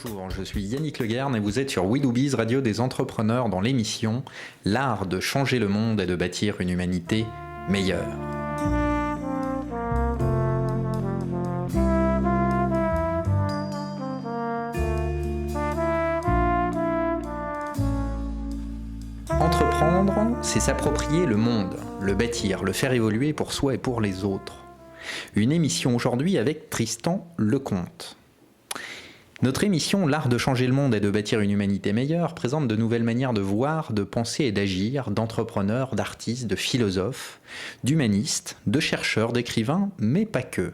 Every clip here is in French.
Bonjour, je suis Yannick Leguerne et vous êtes sur We Do Biz, radio des entrepreneurs, dans l'émission L'art de changer le monde et de bâtir une humanité meilleure. Entreprendre, c'est s'approprier le monde, le bâtir, le faire évoluer pour soi et pour les autres. Une émission aujourd'hui avec Tristan Lecomte. Notre émission L'art de changer le monde et de bâtir une humanité meilleure présente de nouvelles manières de voir, de penser et d'agir d'entrepreneurs, d'artistes, de philosophes, d'humanistes, de chercheurs, d'écrivains, mais pas que.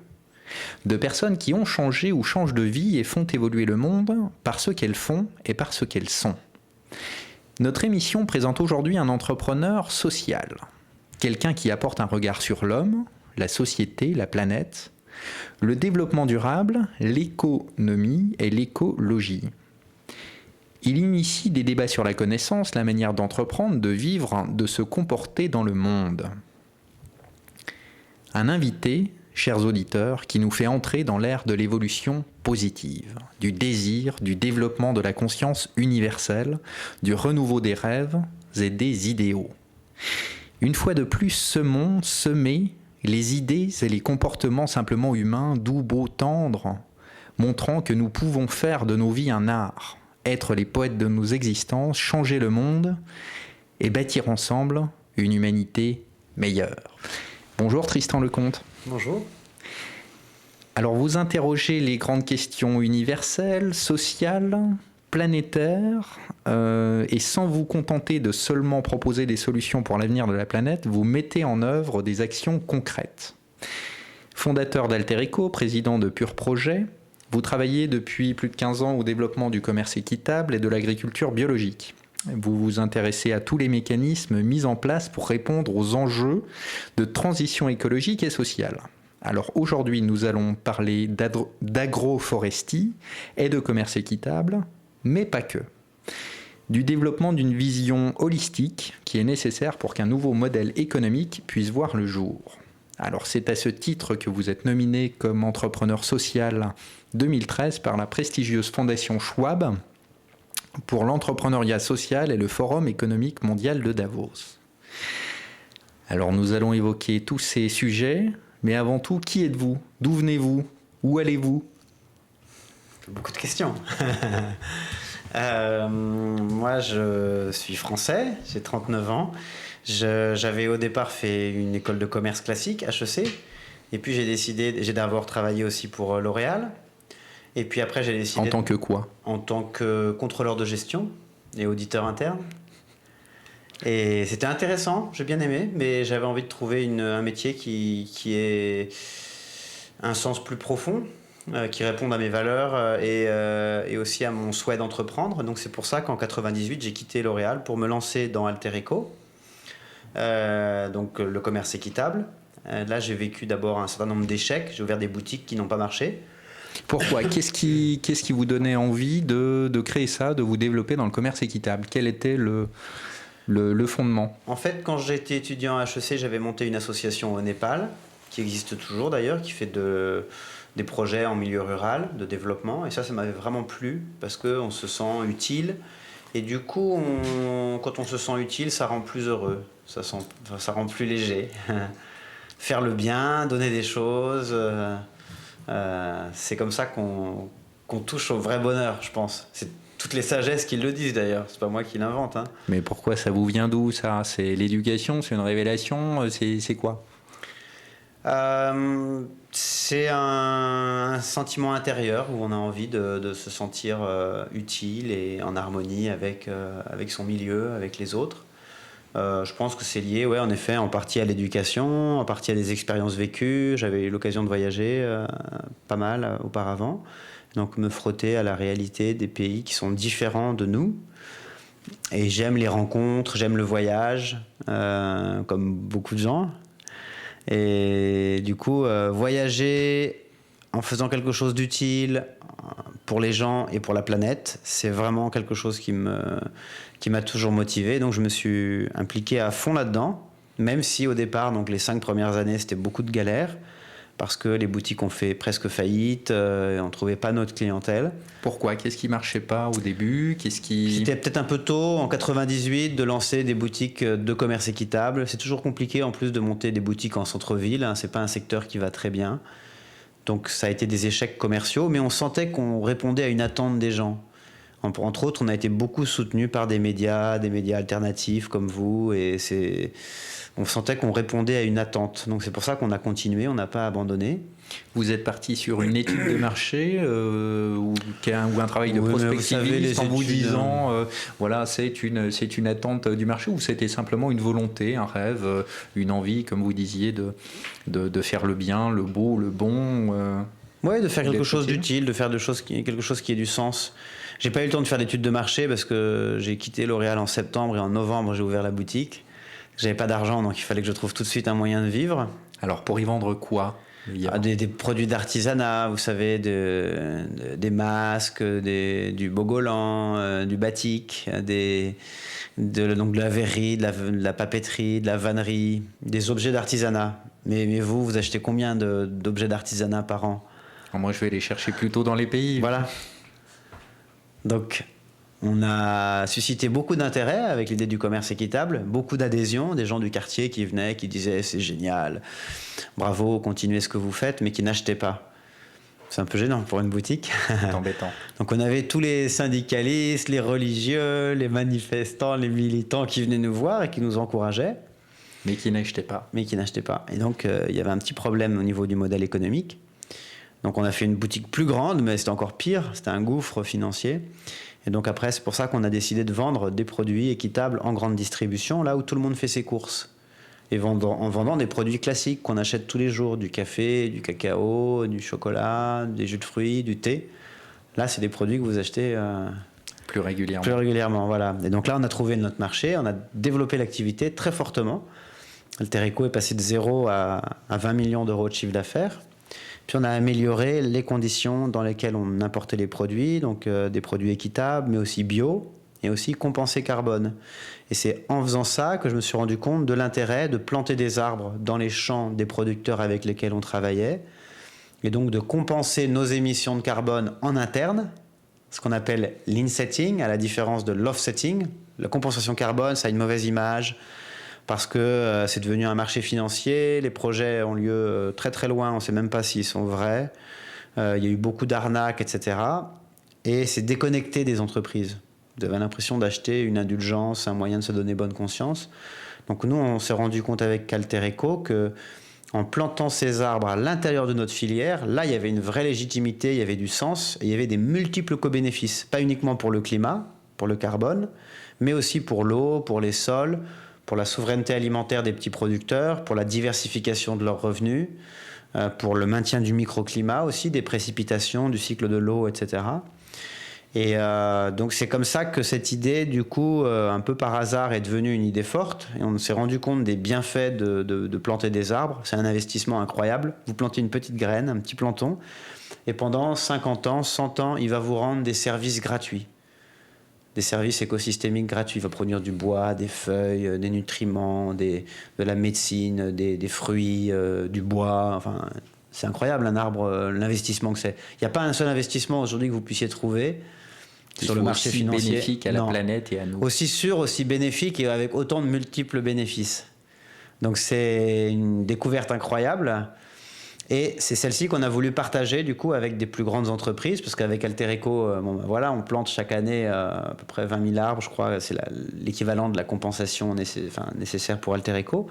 De personnes qui ont changé ou changent de vie et font évoluer le monde par ce qu'elles font et par ce qu'elles sont. Notre émission présente aujourd'hui un entrepreneur social, quelqu'un qui apporte un regard sur l'homme, la société, la planète, le développement durable, l'économie et l'écologie. Il initie des débats sur la connaissance, la manière d'entreprendre, de vivre, de se comporter dans le monde. Un invité, chers auditeurs, qui nous fait entrer dans l'ère de l'évolution positive, du désir, du développement de la conscience universelle, du renouveau des rêves et des idéaux. Une fois de plus, semons, semer les idées et les comportements simplement humains, doux, beaux, tendres, montrant que nous pouvons faire de nos vies un art, être les poètes de nos existences, changer le monde et bâtir ensemble une humanité meilleure. Bonjour Tristan Lecomte. Bonjour. Alors vous interrogez les grandes questions universelles, sociales, planétaires, et sans vous contenter de seulement proposer des solutions pour l'avenir de la planète, vous mettez en œuvre des actions concrètes. Fondateur d'Alter-Eco, président de Pur Projet, vous travaillez depuis plus de 15 ans au développement du commerce équitable et de l'agriculture biologique. Vous vous intéressez à tous les mécanismes mis en place pour répondre aux enjeux de transition écologique et sociale. Alors aujourd'hui, nous allons parler d'agroforesterie et de commerce équitable, mais pas que. Du développement d'une vision holistique qui est nécessaire pour qu'un nouveau modèle économique puisse voir le jour. Alors c'est à ce titre que vous êtes nominé comme entrepreneur social 2013 par la prestigieuse fondation Schwab pour l'entrepreneuriat social et le Forum économique mondial de Davos. Alors nous allons évoquer tous ces sujets, mais avant tout, qui êtes-vous ? D'où venez-vous ? Où allez-vous ? Beaucoup de questions. Moi, je suis français, j'ai 39 ans. J'avais au départ fait une école de commerce classique, HEC. Et puis j'ai d'abord travaillé aussi pour L'Oréal. Et puis après, j'ai décidé... En tant que quoi ? En tant que contrôleur de gestion et auditeur interne. Et c'était intéressant, j'ai bien aimé, mais j'avais envie de trouver un métier qui ait un sens plus profond, qui réponde à mes valeurs et aussi à mon souhait d'entreprendre. Donc c'est pour ça qu'en 98, j'ai quitté L'Oréal pour me lancer dans Alter-Eco, donc le commerce équitable. Là, j'ai vécu d'abord un certain nombre d'échecs, j'ai ouvert des boutiques qui n'ont pas marché. Pourquoi ? Qu'est-ce qui vous donnait envie de créer ça, de vous développer dans le commerce équitable ? Quel était le fondement ? En fait, quand j'étais étudiant à HEC, j'avais monté une association au Népal, qui existe toujours d'ailleurs, qui fait des projets en milieu rural, de développement. Et ça m'avait vraiment plu, parce qu'on se sent utile. Et du coup, quand on se sent utile, ça rend plus heureux, ça rend plus léger. Faire le bien, donner des choses, c'est comme ça qu'on touche au vrai bonheur, je pense. C'est toutes les sagesses qui le disent d'ailleurs, c'est pas moi qui l'invente. Hein. Mais pourquoi ça vous vient d'où ça ? C'est l'éducation, c'est une révélation, c'est quoi ? C'est un sentiment intérieur où on a envie de se sentir utile et en harmonie avec son milieu, avec les autres. Je pense que c'est lié, ouais, en effet, en partie à l'éducation, en partie à des expériences vécues. J'avais eu l'occasion de voyager pas mal auparavant. Donc me frotter à la réalité des pays qui sont différents de nous. Et j'aime les rencontres, j'aime le voyage, comme beaucoup de gens. Et du coup, voyager en faisant quelque chose d'utile pour les gens et pour la planète, c'est vraiment quelque chose qui m'a toujours motivé. Donc je me suis impliqué à fond là-dedans, même si au départ, donc les 5 premières années, c'était beaucoup de galères. parce que les boutiques ont fait presque faillite, et on ne trouvait pas notre clientèle. Pourquoi? Qu'est-ce qui marchait pas au début? C'était peut-être un peu tôt, en 98, de lancer des boutiques de commerce équitable. C'est toujours compliqué en plus de monter des boutiques en centre-ville, hein. C'est pas un secteur qui va très bien. Donc ça a été des échecs commerciaux, mais on sentait qu'on répondait à une attente des gens. Entre autres, on a été beaucoup soutenu par des médias alternatifs comme vous, et on sentait qu'on répondait à une attente. Donc c'est pour ça qu'on a continué, on n'a pas abandonné. Vous êtes parti sur une étude de marché ou un travail de prospectiviste en vous disant voilà, c'est une attente du marché, ou c'était simplement une volonté, un rêve, une envie, comme vous disiez, de faire le bien, le beau, le bon Oui, de faire quelque chose d'utile, de faire quelque chose qui ait du sens. J'ai pas eu le temps de faire d'études de marché parce que j'ai quitté L'Oréal en septembre et en novembre j'ai ouvert la boutique. J'avais pas d'argent, donc il fallait que je trouve tout de suite un moyen de vivre. Alors pour y vendre quoi? Des produits d'artisanat, vous savez, des masques, du bogolan, du batik, donc de la verrerie, de la papeterie, de la vannerie, des objets d'artisanat. Mais vous achetez combien d'objets d'artisanat par an? Moi, je vais les chercher plutôt dans les pays. Voilà. Donc, on a suscité beaucoup d'intérêt avec l'idée du commerce équitable, beaucoup d'adhésions, des gens du quartier qui venaient, qui disaient c'est génial, bravo, continuez ce que vous faites, mais qui n'achetaient pas. C'est un peu gênant pour une boutique. C'est embêtant. Donc on avait tous les syndicalistes, les religieux, les manifestants, les militants qui venaient nous voir et qui nous encourageaient. Mais qui n'achetaient pas. Et donc il y avait un petit problème au niveau du modèle économique. Donc on a fait une boutique plus grande, mais c'était encore pire, c'était un gouffre financier. Et donc après, c'est pour ça qu'on a décidé de vendre des produits équitables en grande distribution, là où tout le monde fait ses courses. Et en vendant des produits classiques qu'on achète tous les jours, du café, du cacao, du chocolat, des jus de fruits, du thé. Là, c'est des produits que vous achetez plus régulièrement. Plus régulièrement, voilà. Et donc là, on a trouvé notre marché, on a développé l'activité très fortement. Altereco est passé de 0 à 20 millions d'euros de chiffre d'affaires. Puis on a amélioré les conditions dans lesquelles on importait les produits, donc des produits équitables, mais aussi bio, et aussi compensés carbone. Et c'est en faisant ça que je me suis rendu compte de l'intérêt de planter des arbres dans les champs des producteurs avec lesquels on travaillait, et donc de compenser nos émissions de carbone en interne, ce qu'on appelle l'insetting, à la différence de l'offsetting. La compensation carbone, ça a une mauvaise image, parce que c'est devenu un marché financier, les projets ont lieu très très loin, on ne sait même pas s'ils sont vrais, il y a eu beaucoup d'arnaques, etc. Et c'est déconnecté des entreprises. Vous avez l'impression d'acheter une indulgence, un moyen de se donner bonne conscience. Donc nous, on s'est rendu compte avec Altereco que en plantant ces arbres à l'intérieur de notre filière, là, il y avait une vraie légitimité, il y avait du sens, et il y avait des multiples co-bénéfices, pas uniquement pour le climat, pour le carbone, mais aussi pour l'eau, pour les sols, pour la souveraineté alimentaire des petits producteurs, pour la diversification de leurs revenus, pour le maintien du microclimat aussi, des précipitations, du cycle de l'eau, etc. Et donc c'est comme ça que cette idée, du coup, un peu par hasard, est devenue une idée forte. Et on s'est rendu compte des bienfaits de planter des arbres. C'est un investissement incroyable. Vous plantez une petite graine, un petit planton, et pendant 50 ans, 100 ans, il va vous rendre des services gratuits. Des services écosystémiques gratuits. Il va produire du bois, des feuilles, des nutriments, de la médecine, des fruits, du bois. Enfin, c'est incroyable un arbre, l'investissement que c'est. Il n'y a pas un seul investissement aujourd'hui que vous puissiez trouver sur le marché financier. Aussi bénéfique à la planète et à nous. Aussi sûr, aussi bénéfique et avec autant de multiples bénéfices. Donc c'est une découverte incroyable. Et c'est celle-ci qu'on a voulu partager du coup avec des plus grandes entreprises, parce qu'avec Altereco, voilà, on plante chaque année à peu près 20 000 arbres, je crois, c'est l'équivalent de la compensation nécessaire pour Altereco,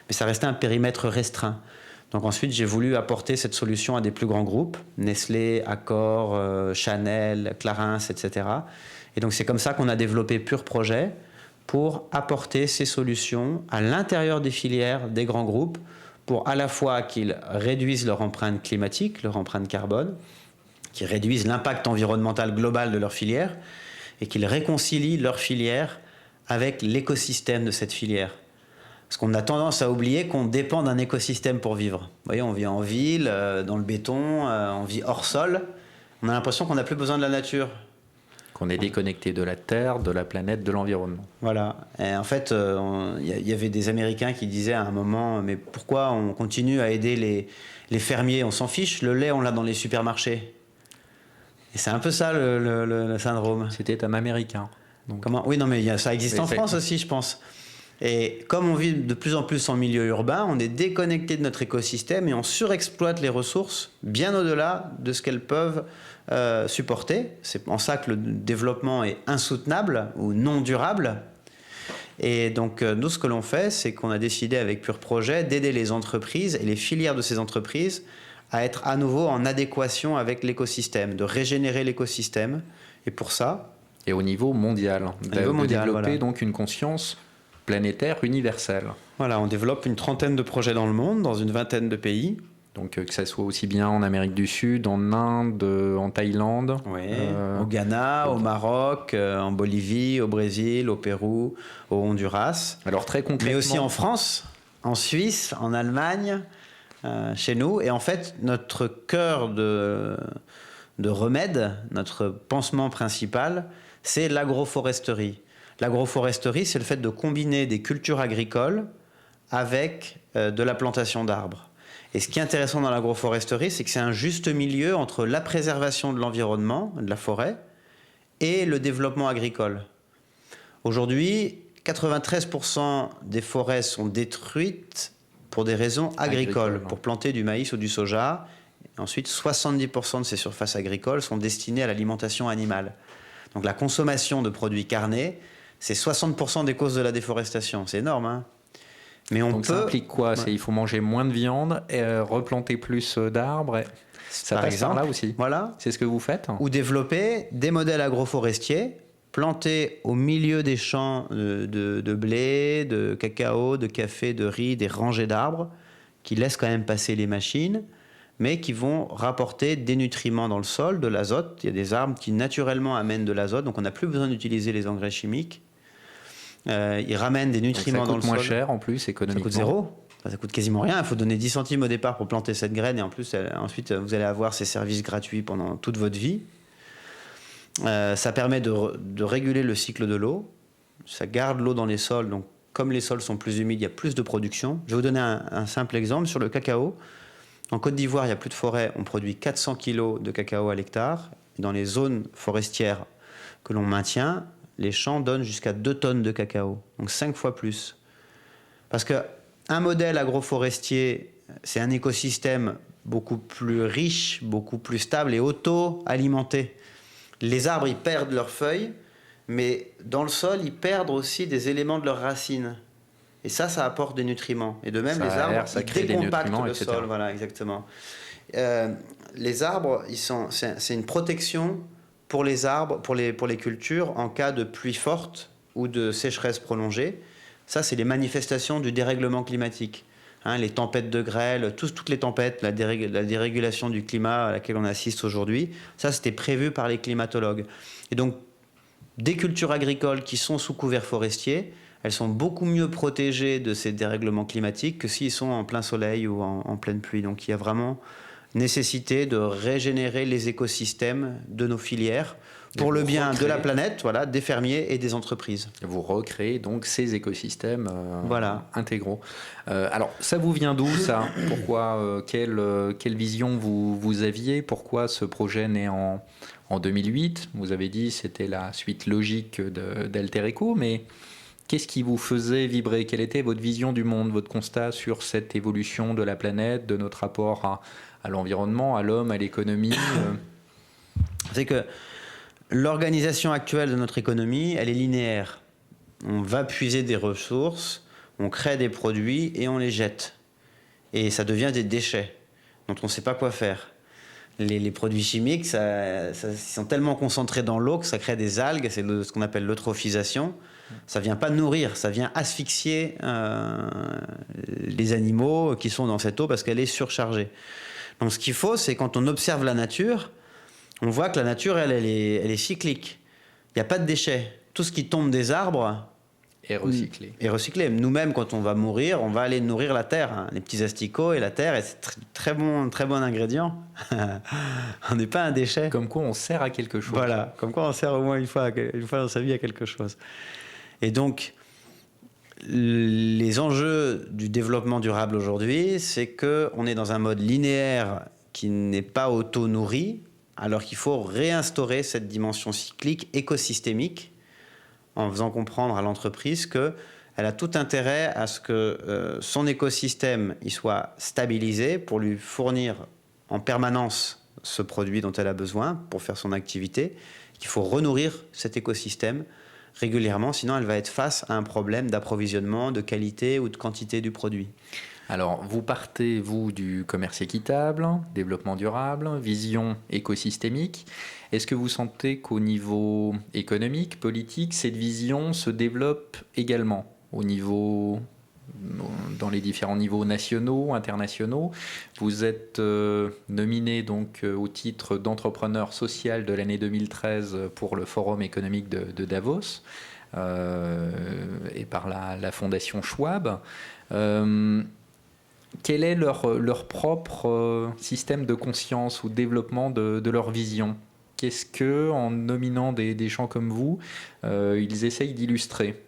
mais ça restait un périmètre restreint. Donc ensuite, j'ai voulu apporter cette solution à des plus grands groupes, Nestlé, Accor, Chanel, Clarins, etc. Et donc c'est comme ça qu'on a développé Pur Projet pour apporter ces solutions à l'intérieur des filières des grands groupes, pour à la fois qu'ils réduisent leur empreinte climatique, leur empreinte carbone, qu'ils réduisent l'impact environnemental global de leur filière, et qu'ils réconcilient leur filière avec l'écosystème de cette filière. Parce qu'on a tendance à oublier qu'on dépend d'un écosystème pour vivre. Vous voyez, on vit en ville, dans le béton, on vit hors sol. On a l'impression qu'on n'a plus besoin de la nature. Qu'on est déconnecté de la Terre, de la planète, de l'environnement. Voilà. Et en fait, il y avait des Américains qui disaient à un moment, mais pourquoi on continue à aider les fermiers? On s'en fiche, le lait, on l'a dans les supermarchés. Et c'est un peu ça le syndrome. C'était un Américain. Donc. Comment? Oui, non, mais ça existe en France aussi, je pense. Et comme on vit de plus en plus en milieu urbain, on est déconnecté de notre écosystème et on surexploite les ressources bien au-delà de ce qu'elles peuvent supporter. C'est en ça que le développement est insoutenable ou non durable. Et donc, nous, ce que l'on fait, c'est qu'on a décidé avec Pure Projet d'aider les entreprises et les filières de ces entreprises à être à nouveau en adéquation avec l'écosystème, de régénérer l'écosystème. Et pour ça... Et au niveau mondial, de développer voilà. Donc une conscience planétaire universelle. Voilà, on développe une trentaine de projets dans le monde, dans une vingtaine de pays. Donc que ça soit aussi bien en Amérique du Sud, en Inde, en Thaïlande, au Ghana, au Maroc, en Bolivie, au Brésil, au Pérou, au Honduras. Alors très concrètement, mais aussi en France, en Suisse, en Allemagne, chez nous. Et en fait, notre cœur de remède, notre pansement principal, c'est l'agroforesterie. L'agroforesterie, c'est le fait de combiner des cultures agricoles avec de la plantation d'arbres. Et ce qui est intéressant dans l'agroforesterie, c'est que c'est un juste milieu entre la préservation de l'environnement, de la forêt, et le développement agricole. Aujourd'hui, 93% des forêts sont détruites pour des raisons agricoles, pour planter du maïs ou du soja. Et ensuite, 70% de ces surfaces agricoles sont destinées à l'alimentation animale. Donc la consommation de produits carnés, c'est 60% des causes de la déforestation. C'est énorme, hein? Mais donc ça implique quoi? Il faut manger moins de viande, et replanter plus d'arbres. Ça par passe exemple, par là aussi. Voilà. C'est ce que vous faites? Ou développer des modèles agroforestiers plantés au milieu des champs de blé, de cacao, de café, de riz, des rangées d'arbres qui laissent quand même passer les machines, mais qui vont rapporter des nutriments dans le sol, de l'azote. Il y a des arbres qui naturellement amènent de l'azote, donc on n'a plus besoin d'utiliser les engrais chimiques. Ils ramènent des nutriments dans le sol. Ça coûte moins cher en plus, économiquement. Ça coûte zéro. Ça coûte quasiment rien. Il faut donner 10 centimes au départ pour planter cette graine et en plus, ensuite, vous allez avoir ces services gratuits pendant toute votre vie. Ça permet de réguler le cycle de l'eau. Ça garde l'eau dans les sols. Donc, comme les sols sont plus humides, il y a plus de production. Je vais vous donner un simple exemple sur le cacao. En Côte d'Ivoire, il n'y a plus de forêt. On produit 400 kg de cacao à l'hectare. Dans les zones forestières que l'on maintient, les champs donnent jusqu'à 2 tonnes de cacao, donc 5 fois plus. Parce qu'un modèle agroforestier, c'est un écosystème beaucoup plus riche, beaucoup plus stable et auto-alimenté. Les arbres, ils perdent leurs feuilles, mais dans le sol, ils perdent aussi des éléments de leurs racines. Et ça apporte des nutriments. Et de même, les arbres, ils décompactent le sol. Voilà, exactement. Les arbres, c'est une protection pour les arbres, pour les cultures, en cas de pluie forte ou de sécheresse prolongée. Ça, c'est les manifestations du dérèglement climatique. Les tempêtes de grêle, toutes les tempêtes, la dérégulation du climat à laquelle on assiste aujourd'hui, ça, c'était prévu par les climatologues. Et donc, des cultures agricoles qui sont sous couvert forestier, elles sont beaucoup mieux protégées de ces dérèglements climatiques que s'ils sont en plein soleil ou en pleine pluie. Donc, il y a vraiment nécessité de régénérer les écosystèmes de nos filières pour le bien de la planète, voilà, des fermiers et des entreprises. Vous recréez donc ces écosystèmes voilà. intégraux. Alors, ça vous vient d'où, ça? Pourquoi quelle vision vous aviez? Pourquoi ce projet né en 2008? Vous avez dit que c'était la suite logique d'Alter Eco, mais qu'est-ce qui vous faisait vibrer? Quelle était votre vision du monde, votre constat sur cette évolution de la planète, de notre rapport à l'environnement, à l'homme, à l'économie? C'est que l'organisation actuelle de notre économie, elle est linéaire. On va puiser des ressources, on crée des produits et on les jette. Et ça devient des déchets dont on ne sait pas quoi faire. Les produits chimiques, ils sont tellement concentrés dans l'eau que ça crée des algues, c'est ce qu'on appelle l'eutrophisation. Ça ne vient pas nourrir, ça vient asphyxier les animaux qui sont dans cette eau parce qu'elle est surchargée. Donc ce qu'il faut, c'est quand on observe la nature, on voit que la nature, elle est cyclique. Il n'y a pas de déchets. Tout ce qui tombe des arbres Et recycler. Et recycler. Nous-mêmes, quand on va mourir, on va aller nourrir la terre. Hein. Les petits asticots et la terre, et c'est très bon ingrédient. On n'est pas un déchet. Comme quoi on sert à quelque chose. Voilà, comme quoi on sert au moins une fois dans sa vie à quelque chose. Et donc, les enjeux du développement durable aujourd'hui, c'est qu'on est dans un mode linéaire qui n'est pas auto-nourri, alors qu'il faut réinstaurer cette dimension cyclique écosystémique en faisant comprendre à l'entreprise qu'elle a tout intérêt à ce que son écosystème il soit stabilisé pour lui fournir en permanence ce produit dont elle a besoin pour faire son activité, qu'il faut renourrir cet écosystème régulièrement, sinon elle va être face à un problème d'approvisionnement, de qualité ou de quantité du produit. Alors, vous partez, vous, du commerce équitable, développement durable, vision écosystémique. Est-ce que vous sentez qu'au niveau économique, politique, cette vision se développe également dans les différents niveaux nationaux, internationaux? Vous êtes nominé donc au titre d'entrepreneur social de l'année 2013 pour le Forum économique de Davos et par la Fondation Schwab. Quel est leur propre système de conscience ou développement de leur vision? Qu'est-ce que, en nominant des gens comme vous, ils essayent d'illustrer?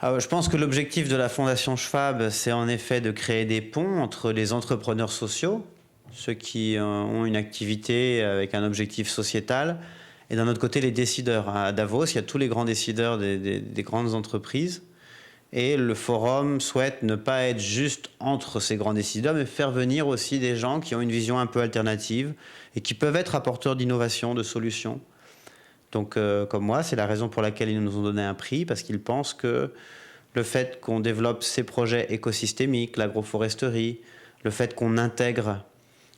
Je pense que l'objectif de la Fondation Schwab, c'est en effet de créer des ponts entre les entrepreneurs sociaux, ceux qui ont une activité avec un objectif sociétal, et d'un autre côté les décideurs. À Davos, il y a tous les grands décideurs des grandes entreprises. Et le forum souhaite ne pas être juste entre ces grands décideurs, mais faire venir aussi des gens qui ont une vision un peu alternative et qui peuvent être apporteurs d'innovation, de solutions. Donc, comme moi, c'est la raison pour laquelle ils nous ont donné un prix, parce qu'ils pensent que le fait qu'on développe ces projets écosystémiques, l'agroforesterie, le fait qu'on intègre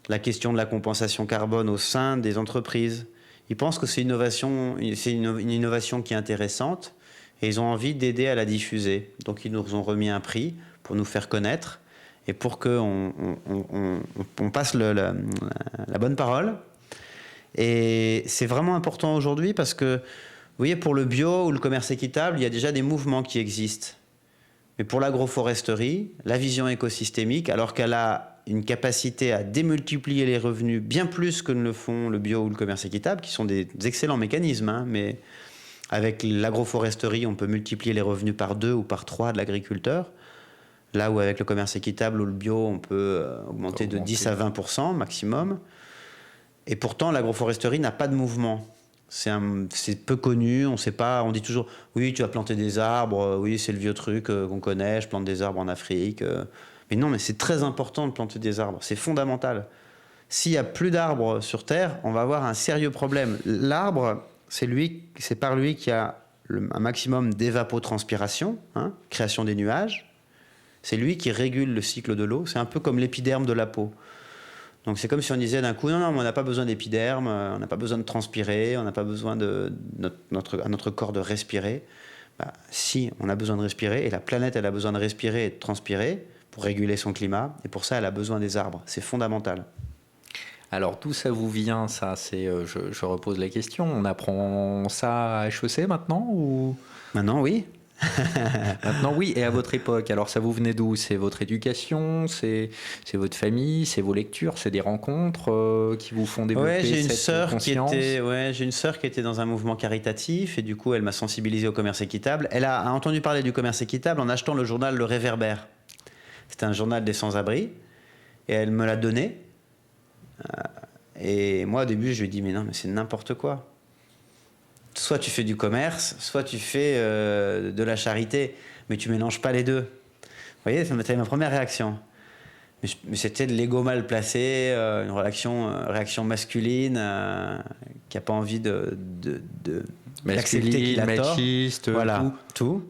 la question de la compensation carbone au sein des entreprises, ils pensent que c'est une innovation qui est intéressante. Et ils ont envie d'aider à la diffuser. Donc ils nous ont remis un prix pour nous faire connaître et pour qu'on passe la bonne parole. Et c'est vraiment important aujourd'hui parce que, vous voyez, pour le bio ou le commerce équitable, il y a déjà des mouvements qui existent. Mais pour l'agroforesterie, la vision écosystémique, alors qu'elle a une capacité à démultiplier les revenus bien plus que ne le font le bio ou le commerce équitable, qui sont des excellents mécanismes, hein, mais avec l'agroforesterie, on peut multiplier les revenus par 2 ou par 3 de l'agriculteur. Là où avec le commerce équitable ou le bio, on peut augmenter de 10 à 20% maximum. Et pourtant, l'agroforesterie n'a pas de mouvement. C'est peu connu, on sait pas, on dit toujours « oui, tu vas planter des arbres, oui, c'est le vieux truc qu'on connaît, je plante des arbres en Afrique. » Mais non, mais c'est très important de planter des arbres, c'est fondamental. S'il n'y a plus d'arbres sur Terre, on va avoir un sérieux problème. L'arbre, c'est par lui qu'il y a un maximum d'évapotranspiration, hein, création des nuages. C'est lui qui régule le cycle de l'eau. C'est un peu comme l'épiderme de la peau. Donc c'est comme si on disait d'un coup, non, on n'a pas besoin d'épiderme, on n'a pas besoin de transpirer, on n'a pas besoin à notre corps de respirer. Si, on a besoin de respirer, et la planète, elle a besoin de respirer et de transpirer pour réguler son climat, et pour ça, elle a besoin des arbres. C'est fondamental. Alors, d'où ça vous vient, ça? Je repose la question. On apprend ça à HEC maintenant ou... Maintenant, oui. Maintenant, oui. Et à votre époque, alors ça vous venait d'où? C'est votre éducation, c'est votre famille, c'est vos lectures, c'est des rencontres qui vous font développer cette conscience? J'ai une sœur qui était dans un mouvement caritatif et du coup, elle m'a sensibilisé au commerce équitable. Elle a entendu parler du commerce équitable en achetant le journal Le Réverbère. C'était un journal des sans-abri et elle me l'a donné. Et moi, au début, je lui ai dit, mais non, mais c'est n'importe quoi. Soit tu fais du commerce, soit tu fais de la charité, mais tu mélanges pas les deux. Vous voyez, c'était ma première réaction. Mais c'était de l'ego mal placé, une réaction masculine qui n'a pas envie d'accepter qu'il a tort. Machiste, voilà, tout.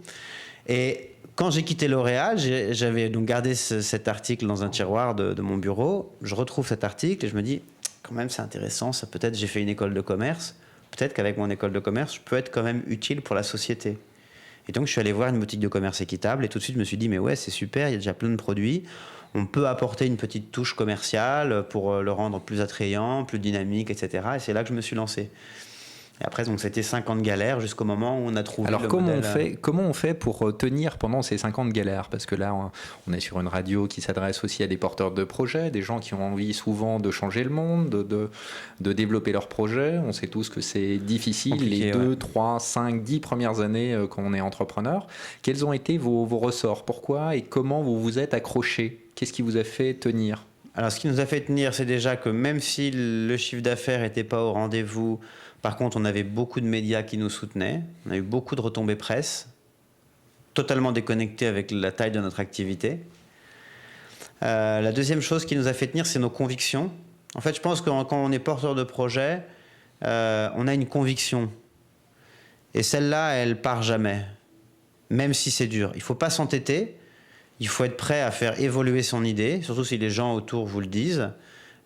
Et quand j'ai quitté L'Oréal, j'avais donc gardé cet article dans un tiroir de mon bureau. Je retrouve cet article et je me dis, quand même, c'est intéressant. Ça, peut-être, j'ai fait une école de commerce. Peut-être qu'avec mon école de commerce, je peux être quand même utile pour la société. Et donc, je suis allé voir une boutique de commerce équitable et tout de suite, je me suis dit, mais ouais, c'est super, il y a déjà plein de produits. On peut apporter une petite touche commerciale pour le rendre plus attrayant, plus dynamique, etc. Et c'est là que je me suis lancé. Et après, donc, c'était 5 ans de galère jusqu'au moment où on a trouvé Alors le comment modèle. comment on fait pour tenir pendant ces 5 ans de galère? Parce que là, on est sur une radio qui s'adresse aussi à des porteurs de projets, des gens qui ont envie souvent de changer le monde, de développer leurs projets. On sait tous que c'est difficile Compliqué, les ouais. 2, 3, 5, 10 premières années quand on est entrepreneur. Quels ont été vos ressorts? Pourquoi et comment vous vous êtes accroché? Qu'est-ce qui vous a fait tenir? Alors, ce qui nous a fait tenir, c'est déjà que même si le chiffre d'affaires n'était pas au rendez-vous, par contre, on avait beaucoup de médias qui nous soutenaient. On a eu beaucoup de retombées presse, totalement déconnectées avec la taille de notre activité. La deuxième chose qui nous a fait tenir, c'est nos convictions. En fait, je pense que quand on est porteur de projet, on a une conviction. Et celle-là, elle part jamais, même si c'est dur. Il ne faut pas s'entêter. Il faut être prêt à faire évoluer son idée, surtout si les gens autour vous le disent.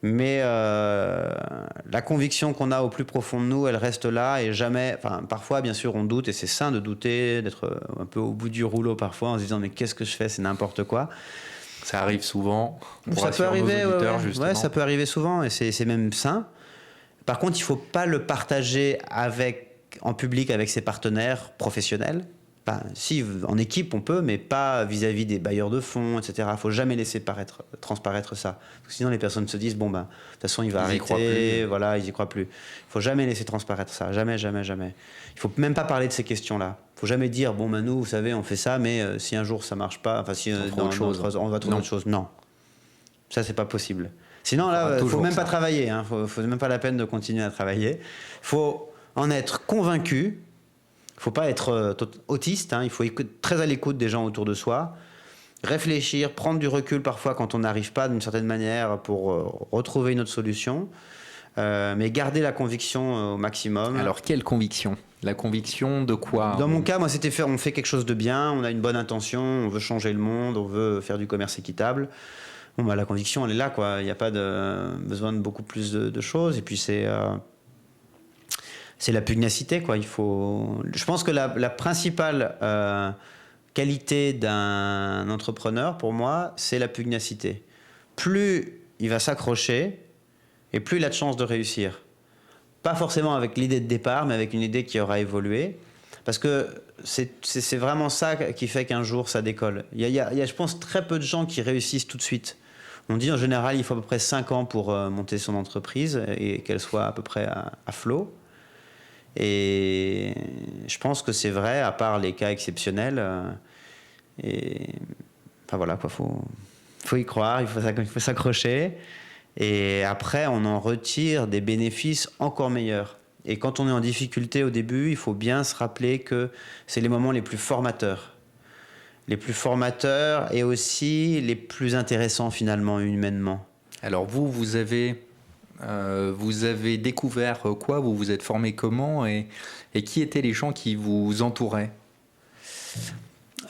Mais la conviction qu'on a au plus profond de nous, elle reste là et jamais. Enfin, parfois, bien sûr, on doute et c'est sain de douter, d'être un peu au bout du rouleau parfois en se disant mais qu'est-ce que je fais, c'est n'importe quoi. Ça arrive souvent. Ça peut arriver, justement. ça peut arriver souvent et c'est même sain. Par contre, il ne faut pas le partager en public avec ses partenaires professionnels. Enfin, si, en équipe, on peut, mais pas vis-à-vis des bailleurs de fonds, etc. Il ne faut jamais laisser transparaître ça. Parce que sinon, les personnes se disent, bon, ben, de toute façon, il va arrêter, voilà, ils n'y croient plus. Il ne faut jamais laisser transparaître ça. Jamais, jamais, jamais. Il ne faut même pas parler de ces questions-là. Il ne faut jamais dire, bon, ben, nous, vous savez, on fait ça, mais si un jour ça ne marche pas, enfin, si on va trouver autre chose. Non. Ça, c'est pas possible. Sinon, là, il ne faut même pas travailler. Il ne faut même pas la peine de continuer à travailler. Il faut en être convaincu. Il ne faut pas être autiste, il faut être très à l'écoute des gens autour de soi, réfléchir, prendre du recul parfois quand on n'arrive pas d'une certaine manière pour retrouver une autre solution, mais garder la conviction au maximum. Alors, quelle conviction? La conviction de quoi? Dans mon cas, moi, c'était on fait quelque chose de bien, on a une bonne intention, on veut changer le monde, on veut faire du commerce équitable. Bon, bah, la conviction, elle est là, quoi. Il n'y a pas besoin de beaucoup plus de choses. Et puis, c'est la pugnacité, quoi. Je pense que la principale qualité d'un entrepreneur, pour moi, c'est la pugnacité. Plus il va s'accrocher, et plus il a de chances de réussir. Pas forcément avec l'idée de départ, mais avec une idée qui aura évolué. Parce que c'est vraiment ça qui fait qu'un jour, ça décolle. Il y a, je pense, très peu de gens qui réussissent tout de suite. On dit en général, il faut à peu près 5 ans pour monter son entreprise et qu'elle soit à peu près à flot. Et je pense que c'est vrai, à part les cas exceptionnels. Et enfin voilà, quoi, faut y croire, il faut s'accrocher. Et après, on en retire des bénéfices encore meilleurs. Et quand on est en difficulté au début, il faut bien se rappeler que c'est les moments les plus formateurs. Les plus formateurs et aussi les plus intéressants finalement, humainement. Alors vous avez découvert quoi? Vous vous êtes formé comment? Et qui étaient les gens qui vous entouraient?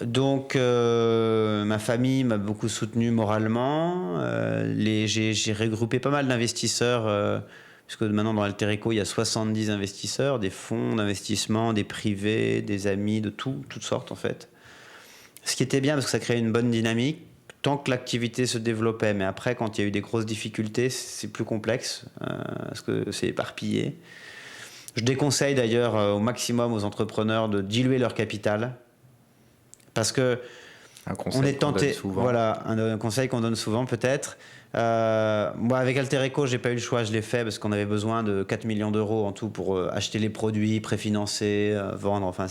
Donc, ma famille m'a beaucoup soutenu moralement. J'ai regroupé pas mal d'investisseurs, puisque maintenant dans Altereco, il y a 70 investisseurs, des fonds d'investissement, des privés, des amis, de toutes sortes en fait. Ce qui était bien parce que ça créait une bonne dynamique tant que l'activité se développait. Mais après, quand il y a eu des grosses difficultés, c'est plus complexe parce que c'est éparpillé. Je déconseille d'ailleurs au maximum aux entrepreneurs de diluer leur capital. Parce que on est tenté, voilà, un conseil qu'on donne souvent peut-être. Moi, avec Altereco, j'ai pas eu le choix, je l'ai fait parce qu'on avait besoin de 4 millions d'euros en tout pour acheter les produits, préfinancer, vendre. Enfin,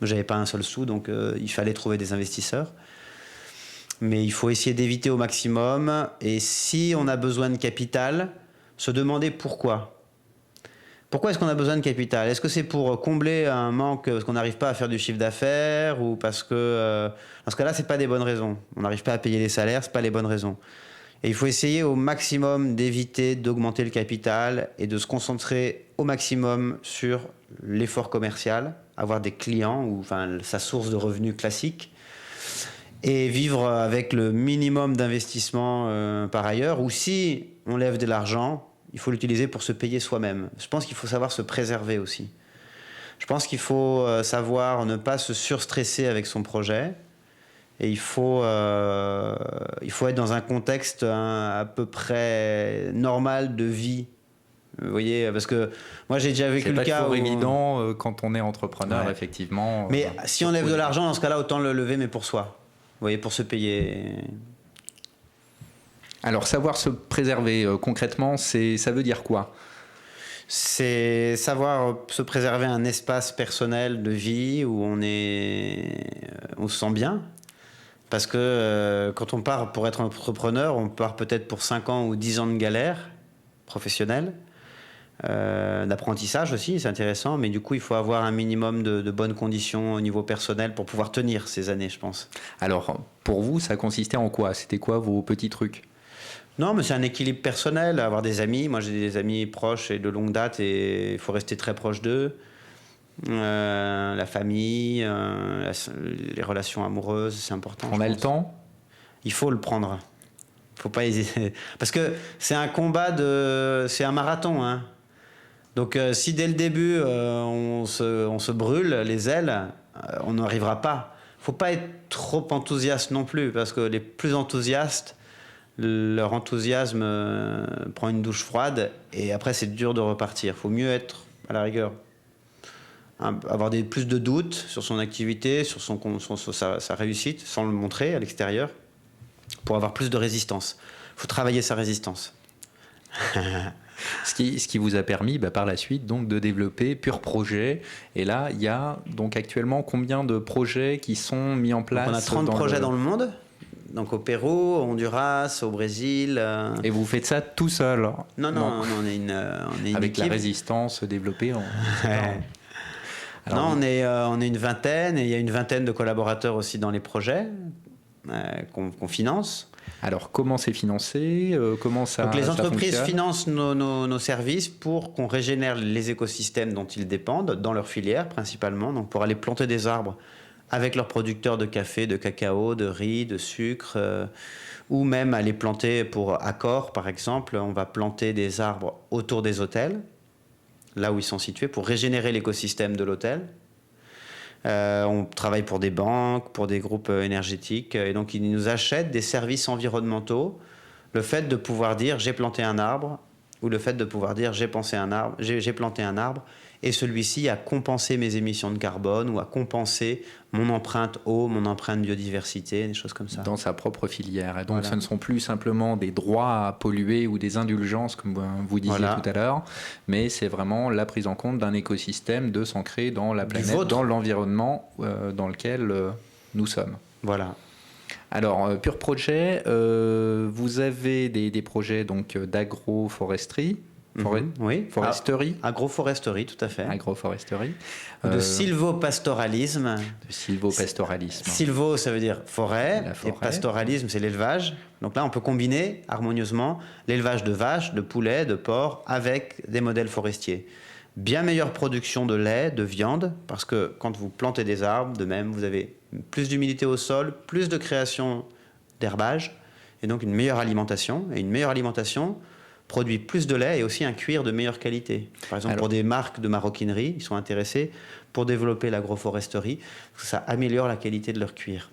j'avais pas un seul sou, donc il fallait trouver des investisseurs. Mais il faut essayer d'éviter au maximum. Et si on a besoin de capital, se demander pourquoi. Pourquoi est-ce qu'on a besoin de capital? Est-ce que c'est pour combler un manque parce qu'on n'arrive pas à faire du chiffre d'affaires ou parce que dans ce cas-là, c'est pas des bonnes raisons. On n'arrive pas à payer les salaires, c'est pas les bonnes raisons. Et il faut essayer au maximum d'éviter d'augmenter le capital et de se concentrer au maximum sur l'effort commercial, avoir des clients ou enfin sa source de revenus classique et vivre avec le minimum d'investissement par ailleurs. Ou si on lève de l'argent, il faut l'utiliser pour se payer soi-même. Je pense qu'il faut savoir se préserver aussi. Je pense qu'il faut savoir ne pas se surstresser avec son projet. Et il faut être dans un contexte à peu près normal de vie Vous voyez, parce que moi j'ai déjà vécu le cas. C'est pas toujours où... évident quand on est entrepreneur, ouais. effectivement. Mais si on lève de l'argent, dans ce cas-là, autant le lever, mais pour soi. Vous voyez, pour se payer. Alors, savoir se préserver, concrètement, ça veut dire quoi? C'est savoir se préserver un espace personnel de vie où on se sent bien. Parce que quand on part pour être entrepreneur, on part peut-être pour 5 ans ou 10 ans de galère professionnelle, d'apprentissage aussi, c'est intéressant, mais du coup, il faut avoir un minimum de bonnes conditions au niveau personnel pour pouvoir tenir ces années, je pense. Alors, pour vous, ça consistait en quoi? C'était quoi vos petits trucs? Non, mais c'est un équilibre personnel, avoir des amis. Moi, j'ai des amis proches et de longue date et il faut rester très proche d'eux. La famille, les relations amoureuses, c'est important. On a le temps? Il faut le prendre. Il faut pas hésiter. Parce que c'est un combat c'est un marathon. Hein. Donc si dès le début on se brûle les ailes, on n'arrivera pas. Il ne faut pas être trop enthousiaste non plus, parce que les plus enthousiastes, leur enthousiasme prend une douche froide et après c'est dur de repartir. Il faut mieux être à la rigueur. Avoir plus de doutes sur son activité, sur sa réussite, sans le montrer à l'extérieur, pour avoir plus de résistance. Il faut travailler sa résistance. Ce qui vous a permis par la suite donc, de développer Pur Projet. Et là, il y a donc actuellement combien de projets qui sont mis en place? Donc on a 30 projets dans le monde, donc au Pérou, au Honduras, au Brésil. Et vous faites ça tout seul? Non, on est une avec équipe. La Résistance développée Alors, non, on est une vingtaine, et il y a une vingtaine de collaborateurs aussi dans les projets qu'on finance. Alors, comment c'est financé? Comment ça Donc, les entreprises fonctionne? financent nos services pour qu'on régénère les écosystèmes dont ils dépendent, dans leur filière principalement, donc pour aller planter des arbres avec leurs producteurs de café, de cacao, de riz, de sucre, ou même aller planter pour Accor, par exemple. On va planter des arbres autour des hôtels, là où ils sont situés, pour régénérer l'écosystème de l'hôtel. On travaille pour des banques, pour des groupes énergétiques, et donc ils nous achètent des services environnementaux. Le fait de pouvoir dire j'ai planté un arbre, ou le fait de pouvoir dire j'ai planté un arbre, et celui-ci a compensé mes émissions de carbone ou a compensé mon empreinte eau, mon empreinte biodiversité, des choses comme ça. Dans sa propre filière. Et donc ce ne sont plus simplement des droits à polluer ou des indulgences, comme vous disiez tout à l'heure, mais c'est vraiment la prise en compte d'un écosystème, de s'ancrer dans la planète, dans l'environnement dans lequel nous sommes. Voilà. Alors, Pur Projet, vous avez des projets donc d'agroforesterie. Oui, foresterie. Agroforesterie, tout à fait. Agroforesterie. De sylvopastoralisme. De sylvopastoralisme. Sylvo, ça veut dire forêt, et pastoralisme, c'est l'élevage. Donc là, on peut combiner harmonieusement l'élevage de vaches, de poulets, de porcs avec des modèles forestiers. Bien meilleure production de lait, de viande, parce que quand vous plantez des arbres, de même, vous avez plus d'humidité au sol, plus de création d'herbage, et donc une meilleure alimentation. Et une meilleure alimentation produit plus de lait et aussi un cuir de meilleure qualité. Par exemple, pour des marques de maroquinerie, ils sont intéressés pour développer l'agroforesterie, parce que ça améliore la qualité de leur cuir.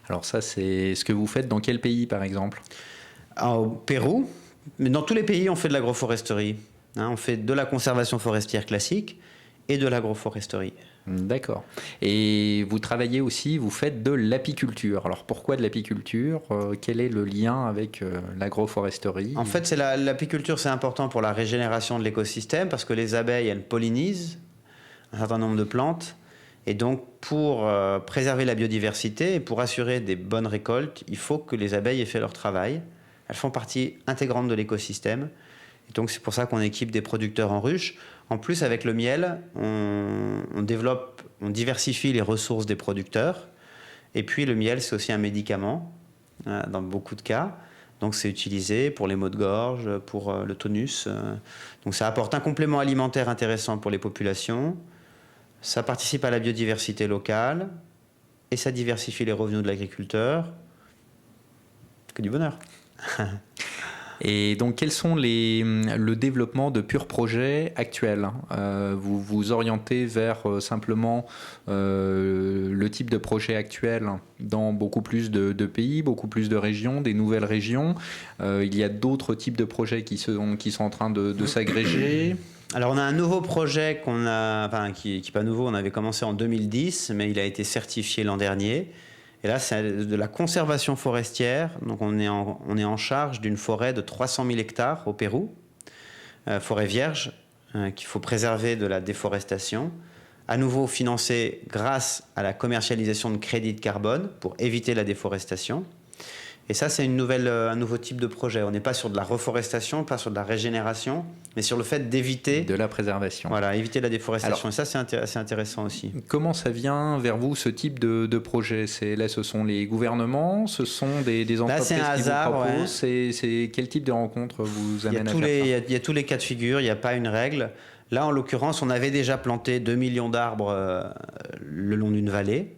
Alors ça, c'est ce que vous faites dans quel pays, par exemple? Au Pérou, mais dans tous les pays, on fait de l'agroforesterie. On fait de la conservation forestière classique et de l'agroforesterie. D'accord. Et vous travaillez aussi, vous faites de l'apiculture. Alors pourquoi de l'apiculture? Quel est le lien avec l'agroforesterie? En fait, l'apiculture, c'est important pour la régénération de l'écosystème, parce que les abeilles, elles pollinisent un certain nombre de plantes. Et donc, pour préserver la biodiversité et pour assurer des bonnes récoltes, il faut que les abeilles aient fait leur travail. Elles font partie intégrante de l'écosystème. Et donc, c'est pour ça qu'on équipe des producteurs en ruche. En plus, avec le miel, on diversifie les ressources des producteurs. Et puis, le miel, c'est aussi un médicament, dans beaucoup de cas. Donc, c'est utilisé pour les maux de gorge, pour le tonus. Donc, ça apporte un complément alimentaire intéressant pour les populations. Ça participe à la biodiversité locale. Et ça diversifie les revenus de l'agriculteur. Que du bonheur. Et donc, quels sont le développement de purs projets actuels? Vous vous orientez vers simplement le type de projet actuel dans beaucoup plus de pays, beaucoup plus de régions, des nouvelles régions. Il y a d'autres types de projets qui sont en train de s'agréger. Alors on a un nouveau projet qui n'est pas nouveau, on avait commencé en 2010, mais il a été certifié l'an dernier. Et là, c'est de la conservation forestière. Donc on est en charge d'une forêt de 300 000 hectares au Pérou, forêt vierge, qu'il faut préserver de la déforestation. À nouveau financée grâce à la commercialisation de crédits de carbone pour éviter la déforestation. Et ça, c'est un nouveau type de projet. On n'est pas sur de la reforestation, pas sur de la régénération, mais sur le fait d'éviter... De la préservation. Voilà, éviter la déforestation. Alors, et ça, c'est intéressant aussi. Comment ça vient vers vous, ce type de projet? Là, ce sont les gouvernements, ce sont des entreprises là, c'est un hasard, qui vous proposent. Ouais. C'est quel type de rencontre vous amène à faire ça? Il y a tous les cas de figure, il n'y a pas une règle. Là, en l'occurrence, on avait déjà planté 2 millions d'arbres le long d'une vallée.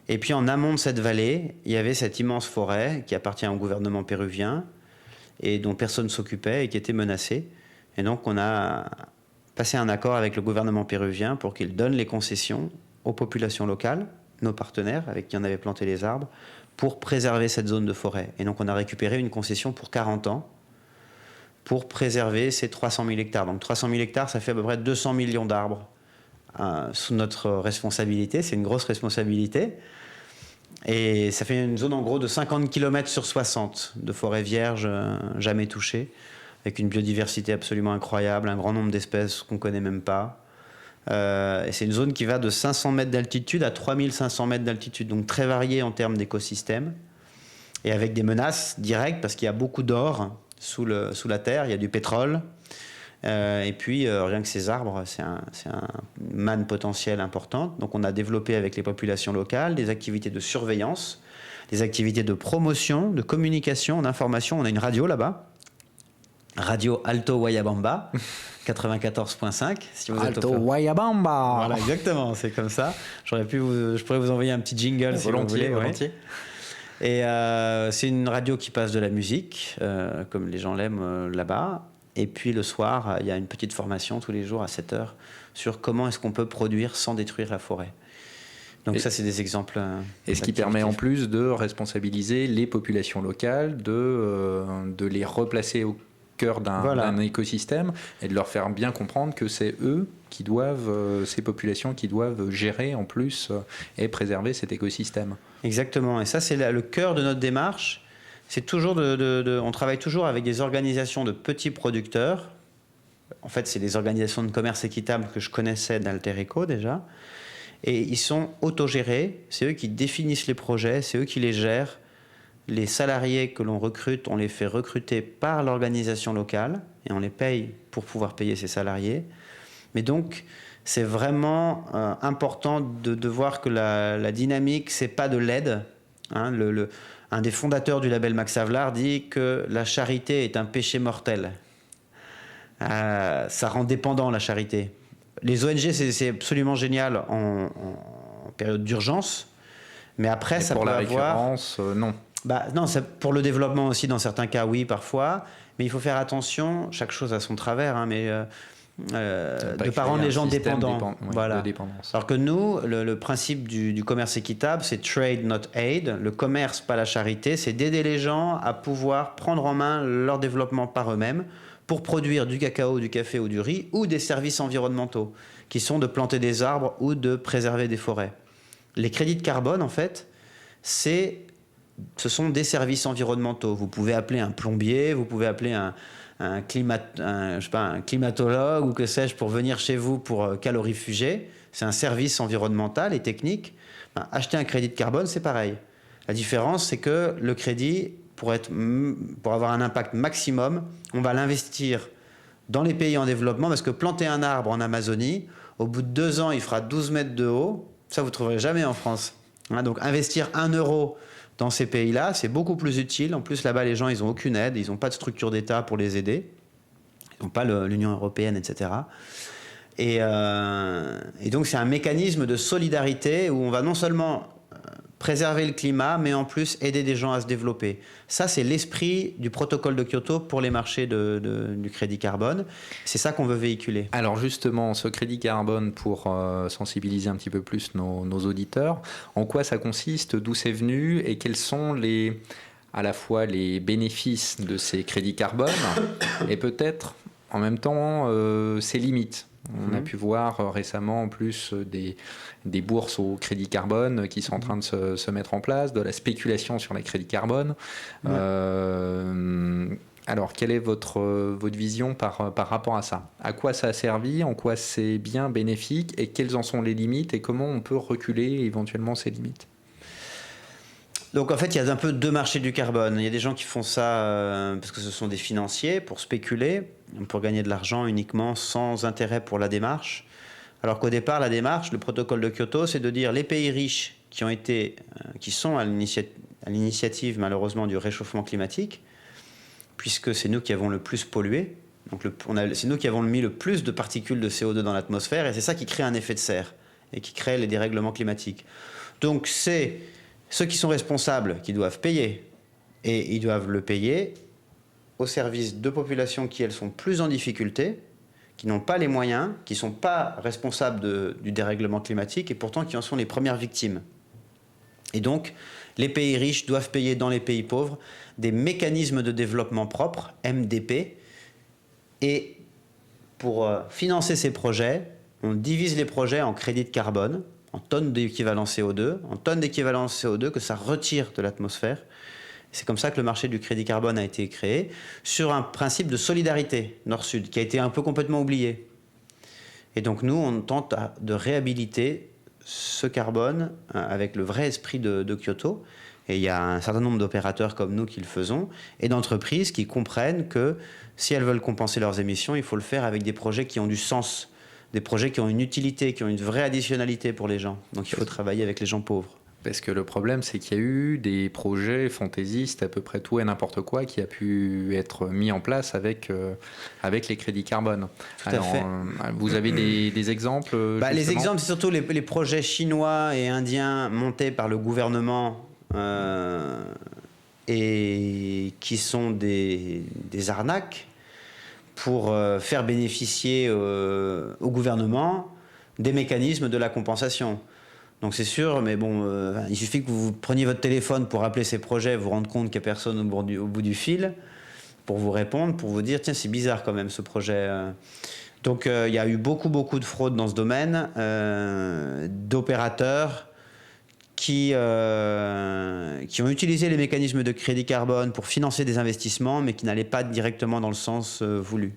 Et puis en amont de cette vallée, il y avait cette immense forêt qui appartient au gouvernement péruvien et dont personne ne s'occupait et qui était menacée. Et donc on a passé un accord avec le gouvernement péruvien pour qu'il donne les concessions aux populations locales, nos partenaires avec qui on avait planté les arbres, pour préserver cette zone de forêt. Et donc on a récupéré une concession pour 40 ans pour préserver ces 300 000 hectares. Donc 300 000 hectares, ça fait à peu près 200 millions d'arbres sous notre responsabilité. C'est une grosse responsabilité. Et ça fait une zone en gros de 50 km sur 60 de forêt vierge jamais touchée, avec une biodiversité absolument incroyable, un grand nombre d'espèces qu'on ne connaît même pas. Et c'est une zone qui va de 500 mètres d'altitude à 3500 mètres d'altitude, donc très variée en termes d'écosystème, et avec des menaces directes, parce qu'il y a beaucoup d'or sous la terre, il y a du pétrole, et puis rien que ces arbres, c'est un manne potentielle importante. Donc on a développé avec les populations locales des activités de surveillance, des activités de promotion, de communication, d'information. On a une radio là-bas, Radio Alto Guayabamba, 94.5. Si vous Alto Guayabamba. Voilà, exactement, c'est comme ça. Je pourrais vous envoyer un petit jingle si vous voulez. Volontiers. Ouais. Et c'est une radio qui passe de la musique, comme les gens l'aiment là-bas. Et puis le soir, il y a une petite formation tous les jours à 7h sur comment est-ce qu'on peut produire sans détruire la forêt. Donc ça, c'est des exemples. Et ce qui permet en plus de responsabiliser les populations locales, de les replacer au cœur d'un écosystème et de leur faire bien comprendre que c'est eux qui doivent, ces populations qui doivent gérer en plus et préserver cet écosystème. Exactement. Et ça, c'est le cœur de notre démarche. C'est toujours on travaille toujours avec des organisations de petits producteurs. En fait, c'est des organisations de commerce équitable que je connaissais d'Alter Eco déjà. Et ils sont autogérés. C'est eux qui définissent les projets, c'est eux qui les gèrent. Les salariés que l'on recrute, on les fait recruter par l'organisation locale et on les paye pour pouvoir payer ces salariés. Mais donc, c'est vraiment important de voir que la dynamique, c'est pas de l'aide. Hein, un des fondateurs du label Max Havelaar dit que la charité est un péché mortel. Ça rend dépendant, la charité. Les ONG, c'est absolument génial en période d'urgence, mais après, et ça pour peut la avoir... récurrence, non. Non, pour le développement aussi, dans certains cas, oui, parfois. Mais il faut faire attention, chaque chose a son travers, hein, mais... de ne pas rendre les gens dépendants. Voilà. De dépendance. Alors que nous, le principe du commerce équitable, c'est trade, not aid. Le commerce, pas la charité, c'est d'aider les gens à pouvoir prendre en main leur développement par eux-mêmes pour produire du cacao, du café ou du riz, ou des services environnementaux, qui sont de planter des arbres ou de préserver des forêts. Les crédits de carbone, en fait, ce sont des services environnementaux. Vous pouvez appeler un plombier, vous pouvez appeler un climatologue ou que sais-je pour venir chez vous pour calorifuger. C'est un service environnemental et technique. Acheter un crédit de carbone, c'est pareil. La différence, c'est que le crédit, pour avoir un impact maximum, on va l'investir dans les pays en développement parce que planter un arbre en Amazonie, au bout de 2 ans, il fera 12 mètres de haut. Ça, vous ne trouverez jamais en France. Donc, investir 1 euro dans ces pays-là, c'est beaucoup plus utile. En plus, là-bas, les gens, ils n'ont aucune aide. Ils n'ont pas de structure d'État pour les aider. Ils n'ont pas l'Union européenne, etc. Et donc, c'est un mécanisme de solidarité où on va non seulement préserver le climat, mais en plus aider des gens à se développer. Ça, c'est l'esprit du protocole de Kyoto pour les marchés du crédit carbone. C'est ça qu'on veut véhiculer. Alors justement, ce crédit carbone, pour sensibiliser un petit peu plus nos auditeurs, en quoi ça consiste, d'où c'est venu et quels sont à la fois les bénéfices de ces crédits carbone et peut-être en même temps ses limites. On a pu voir récemment en plus des bourses au crédit carbone qui sont en train de se mettre en place, de la spéculation sur les crédits carbone. Alors, quelle est votre vision par rapport à ça? À quoi ça a servi? En quoi c'est bien bénéfique? Et quelles en sont les limites? Et comment on peut reculer éventuellement ces limites? Donc en fait, il y a un peu deux marchés du carbone. Il y a des gens qui font ça parce que ce sont des financiers pour spéculer, pour gagner de l'argent uniquement sans intérêt pour la démarche. Alors qu'au départ, la démarche, le protocole de Kyoto, c'est de dire les pays riches qui sont à l'initiative malheureusement du réchauffement climatique, puisque c'est nous qui avons le plus pollué. Donc c'est nous qui avons mis le plus de particules de CO2 dans l'atmosphère et c'est ça qui crée un effet de serre et qui crée les dérèglements climatiques. Donc c'est ceux qui sont responsables qui doivent payer. Et ils doivent le payer au service de populations qui, elles, sont plus en difficulté, qui n'ont pas les moyens, qui ne sont pas responsables du dérèglement climatique et pourtant qui en sont les premières victimes. Et donc, les pays riches doivent payer dans les pays pauvres des mécanismes de développement propres, MDP. Et pour financer ces projets, on divise les projets en crédits de carbone, en tonnes d'équivalent CO2, en tonnes d'équivalent CO2 que ça retire de l'atmosphère. C'est comme ça que le marché du crédit carbone a été créé, sur un principe de solidarité Nord-Sud, qui a été un peu complètement oublié. Et donc nous, on tente de réhabiliter ce carbone avec le vrai esprit de Kyoto. Et il y a un certain nombre d'opérateurs comme nous qui le faisons, et d'entreprises qui comprennent que si elles veulent compenser leurs émissions, il faut le faire avec des projets qui ont du sens, des projets qui ont une utilité, qui ont une vraie additionnalité pour les gens. Donc il faut travailler avec les gens pauvres. Parce que le problème, c'est qu'il y a eu des projets fantaisistes, à peu près tout et n'importe quoi, qui a pu être mis en place avec les crédits carbone. Tout à fait. Vous avez des exemples? Les exemples, c'est surtout les projets chinois et indiens montés par le gouvernement et qui sont des arnaques pour faire bénéficier au gouvernement des mécanismes de la compensation. Donc c'est sûr, mais bon, il suffit que vous preniez votre téléphone pour appeler ces projets, vous rendre compte qu'il n'y a personne au bout du fil pour vous répondre, pour vous dire, tiens, c'est bizarre quand même ce projet. Donc il y a eu beaucoup de fraude dans ce domaine, d'opérateurs qui ont utilisé les mécanismes de crédit carbone pour financer des investissements, mais qui n'allaient pas directement dans le sens voulu.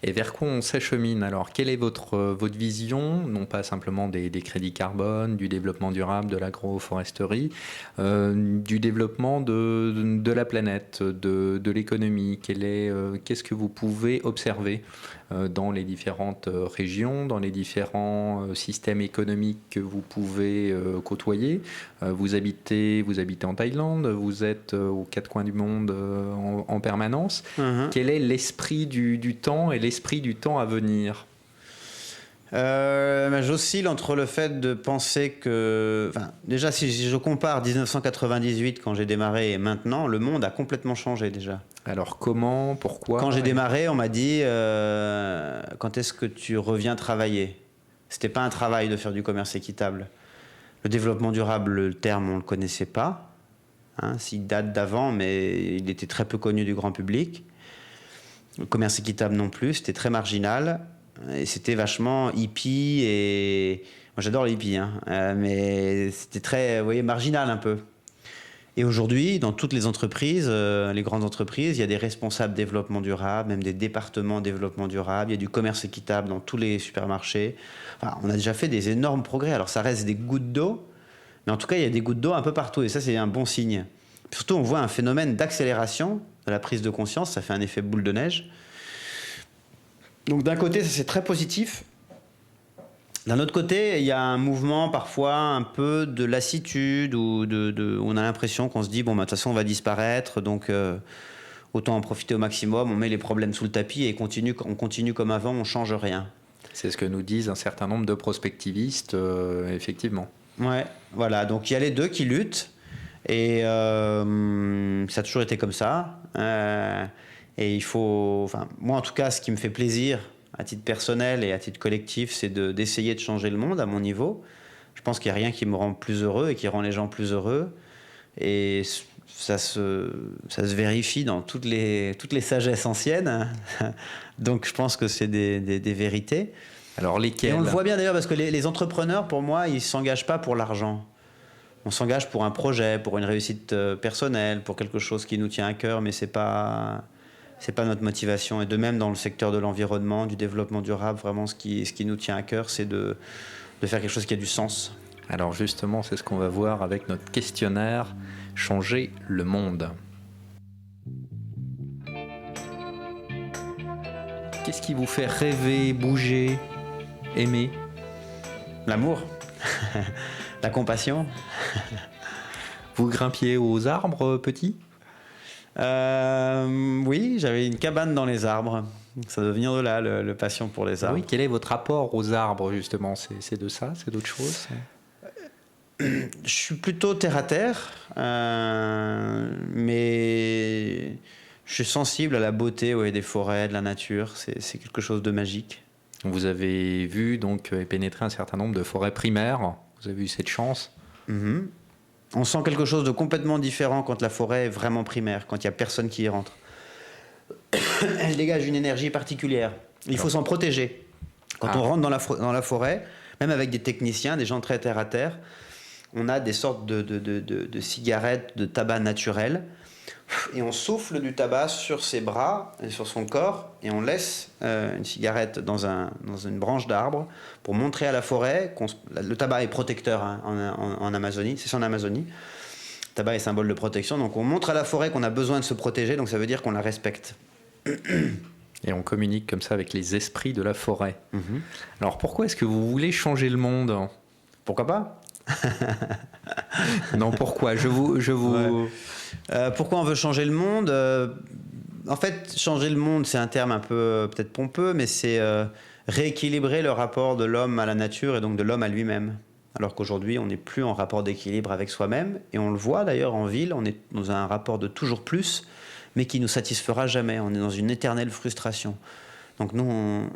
Et vers quoi on s'achemine alors? Quelle est votre vision, non pas simplement des crédits carbone, du développement durable, de l'agroforesterie, du développement de la planète, de l'économie? Qu'est-ce que vous pouvez observer dans les différentes régions, dans les différents systèmes économiques que vous pouvez côtoyer? Vous habitez en Thaïlande, vous êtes aux quatre coins du monde en permanence. Quel est l'esprit du temps et l'esprit du temps à venir? J'oscille entre le fait de penser que... déjà, si je compare 1998, quand j'ai démarré, et maintenant, le monde a complètement changé déjà. Alors comment, pourquoi? Quand j'ai démarré, on m'a dit quand est-ce que tu reviens travailler? C'était pas un travail de faire du commerce équitable. Le développement durable, le terme, on le connaissait pas. S'il date d'avant, mais il était très peu connu du grand public. Le commerce équitable non plus, c'était très marginal. Et c'était vachement hippie et... Moi j'adore les hippies, mais c'était très marginal un peu. Et aujourd'hui, dans toutes les entreprises, les grandes entreprises, il y a des responsables développement durable, même des départements développement durable, il y a du commerce équitable dans tous les supermarchés. On a déjà fait des énormes progrès. Alors ça reste des gouttes d'eau, mais en tout cas il y a des gouttes d'eau un peu partout et ça c'est un bon signe. Puis surtout on voit un phénomène d'accélération de la prise de conscience, ça fait un effet boule de neige. Donc d'un côté ça c'est très positif. D'un autre côté, il y a un mouvement parfois un peu de lassitude ou on a l'impression qu'on se dit bon, de toute façon on va disparaître, donc autant en profiter au maximum, on met les problèmes sous le tapis et on continue comme avant, on change rien. C'est ce que nous disent un certain nombre de prospectivistes, effectivement. Ouais, voilà. Donc il y a les deux qui luttent. Et ça a toujours été comme ça. Et il faut. Enfin, moi, en tout cas, ce qui me fait plaisir, à titre personnel et à titre collectif, c'est d'essayer de changer le monde à mon niveau. Je pense qu'il n'y a rien qui me rend plus heureux et qui rend les gens plus heureux. Et ça se vérifie dans toutes les sagesses anciennes. Donc je pense que c'est des vérités. Alors lesquelles? Et on le voit bien d'ailleurs parce que les entrepreneurs, pour moi, ils ne s'engagent pas pour l'argent. On s'engage pour un projet, pour une réussite personnelle, pour quelque chose qui nous tient à cœur, mais c'est pas notre motivation. Et de même dans le secteur de l'environnement, du développement durable, vraiment ce qui nous tient à cœur, c'est de faire quelque chose qui a du sens. Alors justement, c'est ce qu'on va voir avec notre questionnaire « Changer le monde ». Qu'est-ce qui vous fait rêver, bouger, aimer? L'amour, la compassion. Vous grimpiez aux arbres, petit? Oui, j'avais une cabane dans les arbres. Ça doit venir de là, le passion pour les arbres. Oui, quel est votre rapport aux arbres, justement? C'est de ça? C'est d'autre chose? Je suis plutôt terre à terre, mais je suis sensible à la beauté des forêts, de la nature. C'est quelque chose de magique. Vous avez vu donc et pénétré un certain nombre de forêts primaires. Vous avez eu cette chance? Mm-hmm. On sent quelque chose de complètement différent quand la forêt est vraiment primaire, quand il n'y a personne qui y rentre. Elle dégage une énergie particulière. Il faut s'en protéger. Quand on rentre dans la forêt, même avec des techniciens, des gens très terre à terre, on a des sortes de cigarettes, de tabac naturel, et on souffle du tabac sur ses bras et sur son corps, et on laisse une cigarette dans une branche d'arbre pour montrer à la forêt le tabac est protecteur en Amazonie, c'est en Amazonie. Le tabac est symbole de protection, donc on montre à la forêt qu'on a besoin de se protéger, donc ça veut dire qu'on la respecte. Et on communique comme ça avec les esprits de la forêt. Mm-hmm. Alors pourquoi est-ce que vous voulez changer le monde? Pourquoi pas? Non, pourquoi? Ouais. Pourquoi on veut changer le monde? En fait, changer le monde, c'est un terme un peu peut-être pompeux, mais c'est rééquilibrer le rapport de l'homme à la nature et donc de l'homme à lui-même. Alors qu'aujourd'hui, on n'est plus en rapport d'équilibre avec soi-même, et on le voit d'ailleurs en ville, on est dans un rapport de toujours plus, mais qui ne nous satisfera jamais. On est dans une éternelle frustration. Donc nous,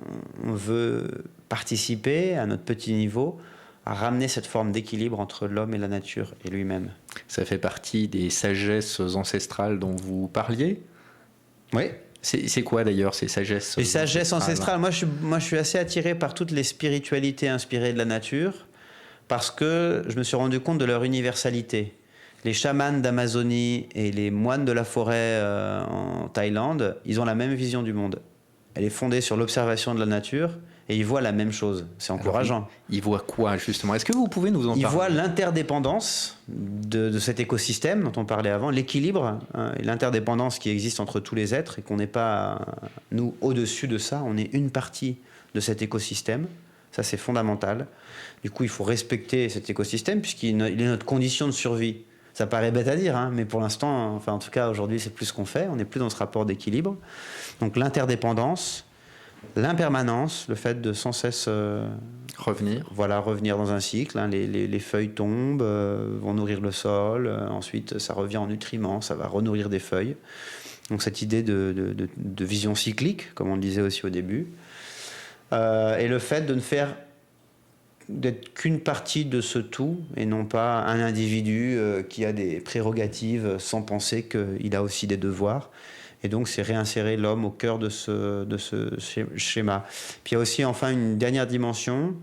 on veut participer à notre petit niveau à ramener cette forme d'équilibre entre l'homme et la nature et lui-même. Ça fait partie des sagesses ancestrales dont vous parliez? Oui. C'est quoi d'ailleurs ces sagesses ancestrales? Les sagesses ancestrales, moi je suis assez attiré par toutes les spiritualités inspirées de la nature parce que je me suis rendu compte de leur universalité. Les chamans d'Amazonie et les moines de la forêt en Thaïlande, ils ont la même vision du monde. Elle est fondée sur l'observation de la nature et ils voient la même chose. C'est encourageant. Alors, ils voient quoi justement? Est-ce que vous pouvez nous en parler? Ils voient l'interdépendance de cet écosystème dont on parlait avant, l'équilibre et l'interdépendance qui existe entre tous les êtres et qu'on n'est pas, nous, au-dessus de ça. On est une partie de cet écosystème. Ça, c'est fondamental. Du coup, il faut respecter cet écosystème puisqu'il est notre condition de survie. Ça paraît bête à dire, mais pour l'instant, enfin en tout cas aujourd'hui, c'est plus ce qu'on fait. On n'est plus dans ce rapport d'équilibre. Donc l'interdépendance, l'impermanence, le fait de sans cesse revenir dans un cycle. Les feuilles tombent, vont nourrir le sol. Ensuite, ça revient en nutriments, ça va renourrir des feuilles. Donc cette idée de vision cyclique, comme on le disait aussi au début, et le fait de ne faire d'être qu'une partie de ce tout et non pas un individu qui a des prérogatives sans penser qu'il a aussi des devoirs. Et donc, c'est réinsérer l'homme au cœur de ce schéma. Puis il y a aussi, enfin, une dernière dimension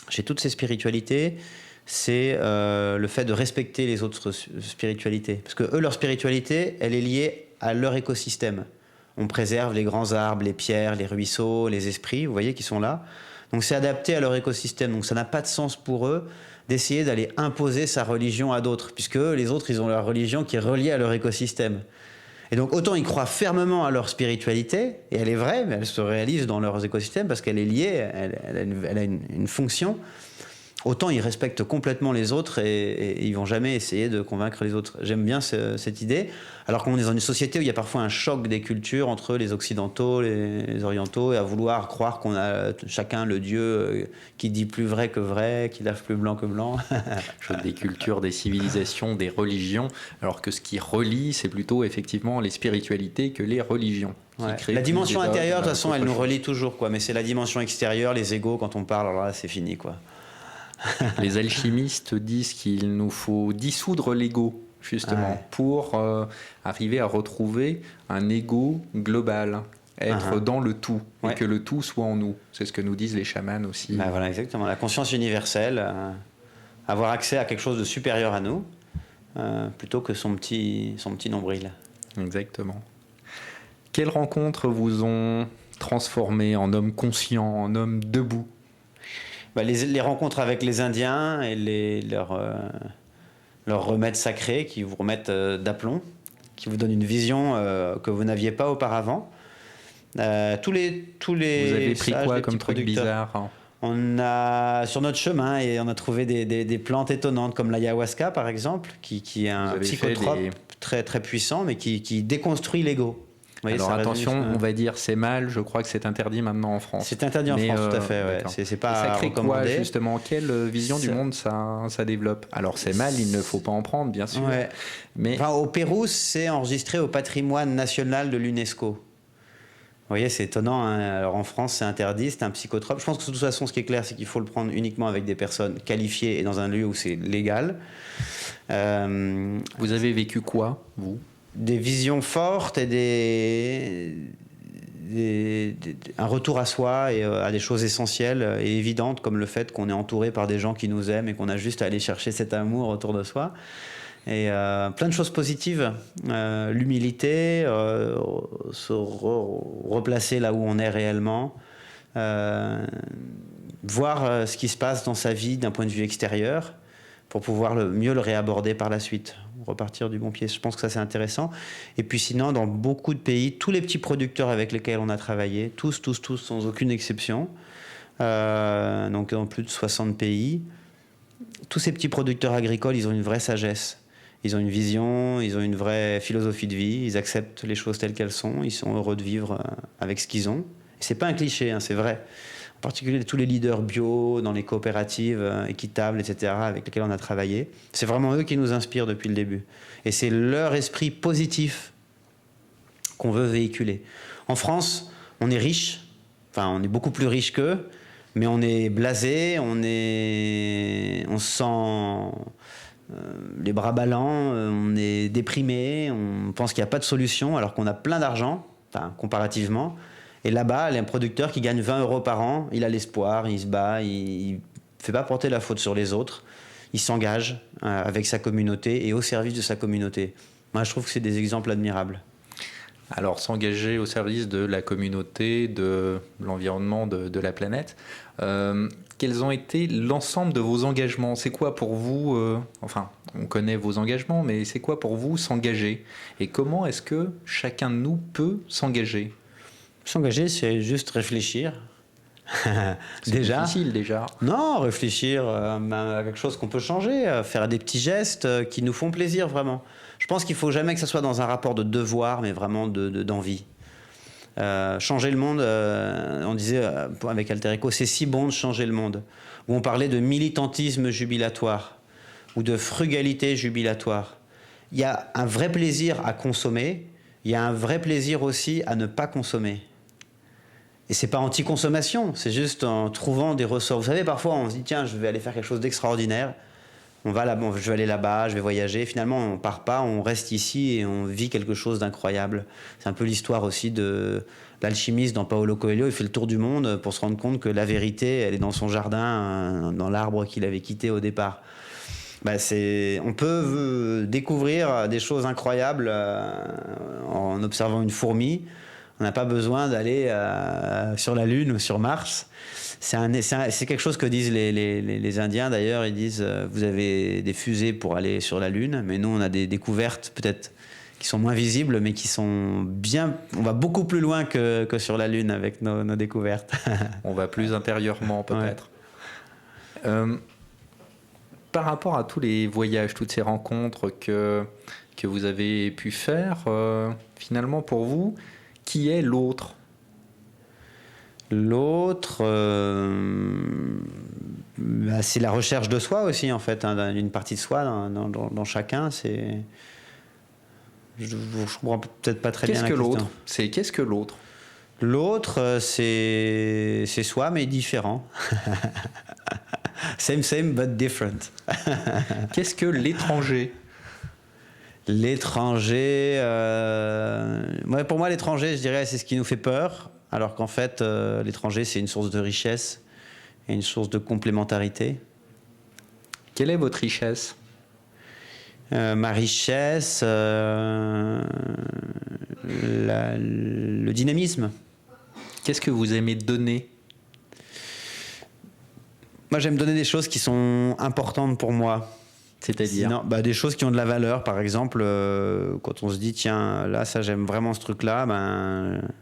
chez toutes ces spiritualités, c'est le fait de respecter les autres spiritualités. Parce que eux, leur spiritualité, elle est liée à leur écosystème. On préserve les grands arbres, les pierres, les ruisseaux, les esprits, vous voyez, qui sont là. Donc c'est adapté à leur écosystème. Donc ça n'a pas de sens pour eux d'essayer d'aller imposer sa religion à d'autres, puisque eux, les autres, ils ont leur religion qui est reliée à leur écosystème. Et donc autant ils croient fermement à leur spiritualité, et elle est vraie, mais elle se réalise dans leurs écosystèmes parce qu'elle est liée, elle a une fonction. autant ils respectent complètement les autres et ils vont jamais essayer de convaincre les autres. J'aime bien cette idée, alors qu'on est dans une société où il y a parfois un choc des cultures entre les occidentaux, les orientaux, et à vouloir croire qu'on a chacun le Dieu qui dit plus vrai que vrai, qui lave plus blanc que blanc. Des cultures, des civilisations, des religions, alors que ce qui relie, c'est plutôt effectivement les spiritualités que les religions. Ouais. La dimension intérieure, de toute façon, elle nous relie toujours, quoi. Mais c'est la dimension extérieure, les égos, quand on parle, alors là, c'est fini, quoi. Les alchimistes disent qu'il nous faut dissoudre l'ego, justement, pour arriver à retrouver un ego global, être dans le tout, et que le tout soit en nous. C'est ce que nous disent les chamans aussi. Bah voilà, exactement. La conscience universelle, avoir accès à quelque chose de supérieur à nous, plutôt que son petit nombril. Exactement. Quelles rencontres vous ont transformé en homme conscient, en homme debout? Les rencontres avec les Indiens et leurs remèdes sacrés qui vous remettent d'aplomb, qui vous donnent une vision que vous n'aviez pas auparavant. Tous les vous avez pris sages, quoi comme truc bizarre, hein? On a sur notre chemin et on a trouvé des plantes étonnantes comme l'ayahuasca par exemple, qui est un psychotrope très très puissant, mais qui déconstruit l'ego. Voyez, alors attention, on va dire c'est mal, je crois que c'est interdit maintenant en France. C'est interdit en France, tout à fait. Ouais. C'est pas ça crée recommandé. Quoi, justement, quelle vision du monde ça développe? Alors c'est mal, il ne faut pas en prendre, bien sûr. Ouais. Mais enfin, au Pérou, c'est enregistré au patrimoine national de l'UNESCO. Vous voyez, c'est étonnant. Hein. Alors en France, c'est interdit, c'est un psychotrope. Je pense que de toute façon, ce qui est clair, c'est qu'il faut le prendre uniquement avec des personnes qualifiées et dans un lieu où c'est légal. Vous avez vécu quoi, vous? Des visions fortes et un retour à soi et à des choses essentielles et évidentes, comme le fait qu'on est entouré par des gens qui nous aiment et qu'on a juste à aller chercher cet amour autour de soi. Et plein de choses positives, l'humilité, se replacer là où on est réellement, voir ce qui se passe dans sa vie d'un point de vue extérieur pour pouvoir mieux le réaborder par la suite, repartir du bon pied. Je pense que ça c'est intéressant. Et puis sinon, dans beaucoup de pays, tous les petits producteurs avec lesquels on a travaillé, tous, sans aucune exception, donc dans plus de 60 pays, tous ces petits producteurs agricoles, ils ont une vraie sagesse. Ils ont une vision, ils ont une vraie philosophie de vie, ils acceptent les choses telles qu'elles sont, ils sont heureux de vivre avec ce qu'ils ont. Et c'est pas un cliché, hein, c'est vrai. En particulier tous les leaders bio, dans les coopératives équitables, etc., avec lesquels on a travaillé. C'est vraiment eux qui nous inspirent depuis le début. Et c'est leur esprit positif qu'on veut véhiculer. En France, on est riche, enfin on est beaucoup plus riche qu'eux, mais on est blasé, on se sent les bras ballants, on est déprimé, on pense qu'il n'y a pas de solution alors qu'on a plein d'argent, enfin, comparativement. Et là-bas, il y a un producteur qui gagne 20 € par an, il a l'espoir, il se bat, il ne fait pas porter la faute sur les autres, il s'engage avec sa communauté et au service de sa communauté. Moi, je trouve que c'est des exemples admirables. Alors, s'engager au service de la communauté, de l'environnement, de la planète, quels ont été l'ensemble de vos engagements? C'est quoi pour vous, enfin, on connaît vos engagements, mais c'est quoi pour vous s'engager? Et comment est-ce que chacun de nous peut s'engager? S'engager, c'est juste réfléchir. C'est difficile déjà. Non, réfléchir à quelque chose qu'on peut changer, faire des petits gestes qui nous font plaisir vraiment. Je pense qu'il ne faut jamais que ça soit dans un rapport de devoir, mais vraiment d'envie. Changer le monde, on disait avec Alter Eco, c'est si bon de changer le monde. Où on parlait de militantisme jubilatoire ou de frugalité jubilatoire. Il y a un vrai plaisir à consommer, il y a un vrai plaisir aussi à ne pas consommer. Et c'est pas anti-consommation, c'est juste en trouvant des ressorts. Vous savez, parfois on se dit tiens, je vais aller faire quelque chose d'extraordinaire. Je vais aller là-bas, je vais voyager. Finalement, on part pas, on reste ici et on vit quelque chose d'incroyable. C'est un peu l'histoire aussi de l'alchimiste dans Paulo Coelho. Il fait le tour du monde pour se rendre compte que la vérité, elle est dans son jardin, dans l'arbre qu'il avait quitté au départ. On peut découvrir des choses incroyables en observant une fourmi. On n'a pas besoin d'aller sur la Lune ou sur Mars. C'est quelque chose que disent les Indiens d'ailleurs. Ils disent vous avez des fusées pour aller sur la Lune, mais nous on a des découvertes peut-être qui sont moins visibles, mais qui sont bien. On va beaucoup plus loin que sur la Lune avec nos découvertes. On va plus intérieurement peut-être. Ouais. Par rapport à tous les voyages, toutes ces rencontres que vous avez pu faire, finalement pour vous, qui est l'autre? L'autre, c'est la recherche de soi aussi, en fait, hein, d'une partie de soi dans chacun. Je ne comprends peut-être pas très bien la question. Qu'est-ce que l'autre? L'autre, c'est soi, mais différent. Same, but different. Qu'est-ce que l'étranger? L'étranger, pour moi, l'étranger, je dirais, c'est ce qui nous fait peur, alors qu'en fait, l'étranger, c'est une source de richesse et une source de complémentarité. Quelle est votre richesse? Ma richesse, le dynamisme. Qu'est-ce que vous aimez donner? Moi, j'aime donner des choses qui sont importantes pour moi. C'est-à-dire des choses qui ont de la valeur, par exemple, quand on se dit, tiens, là, ça, j'aime vraiment ce truc-là,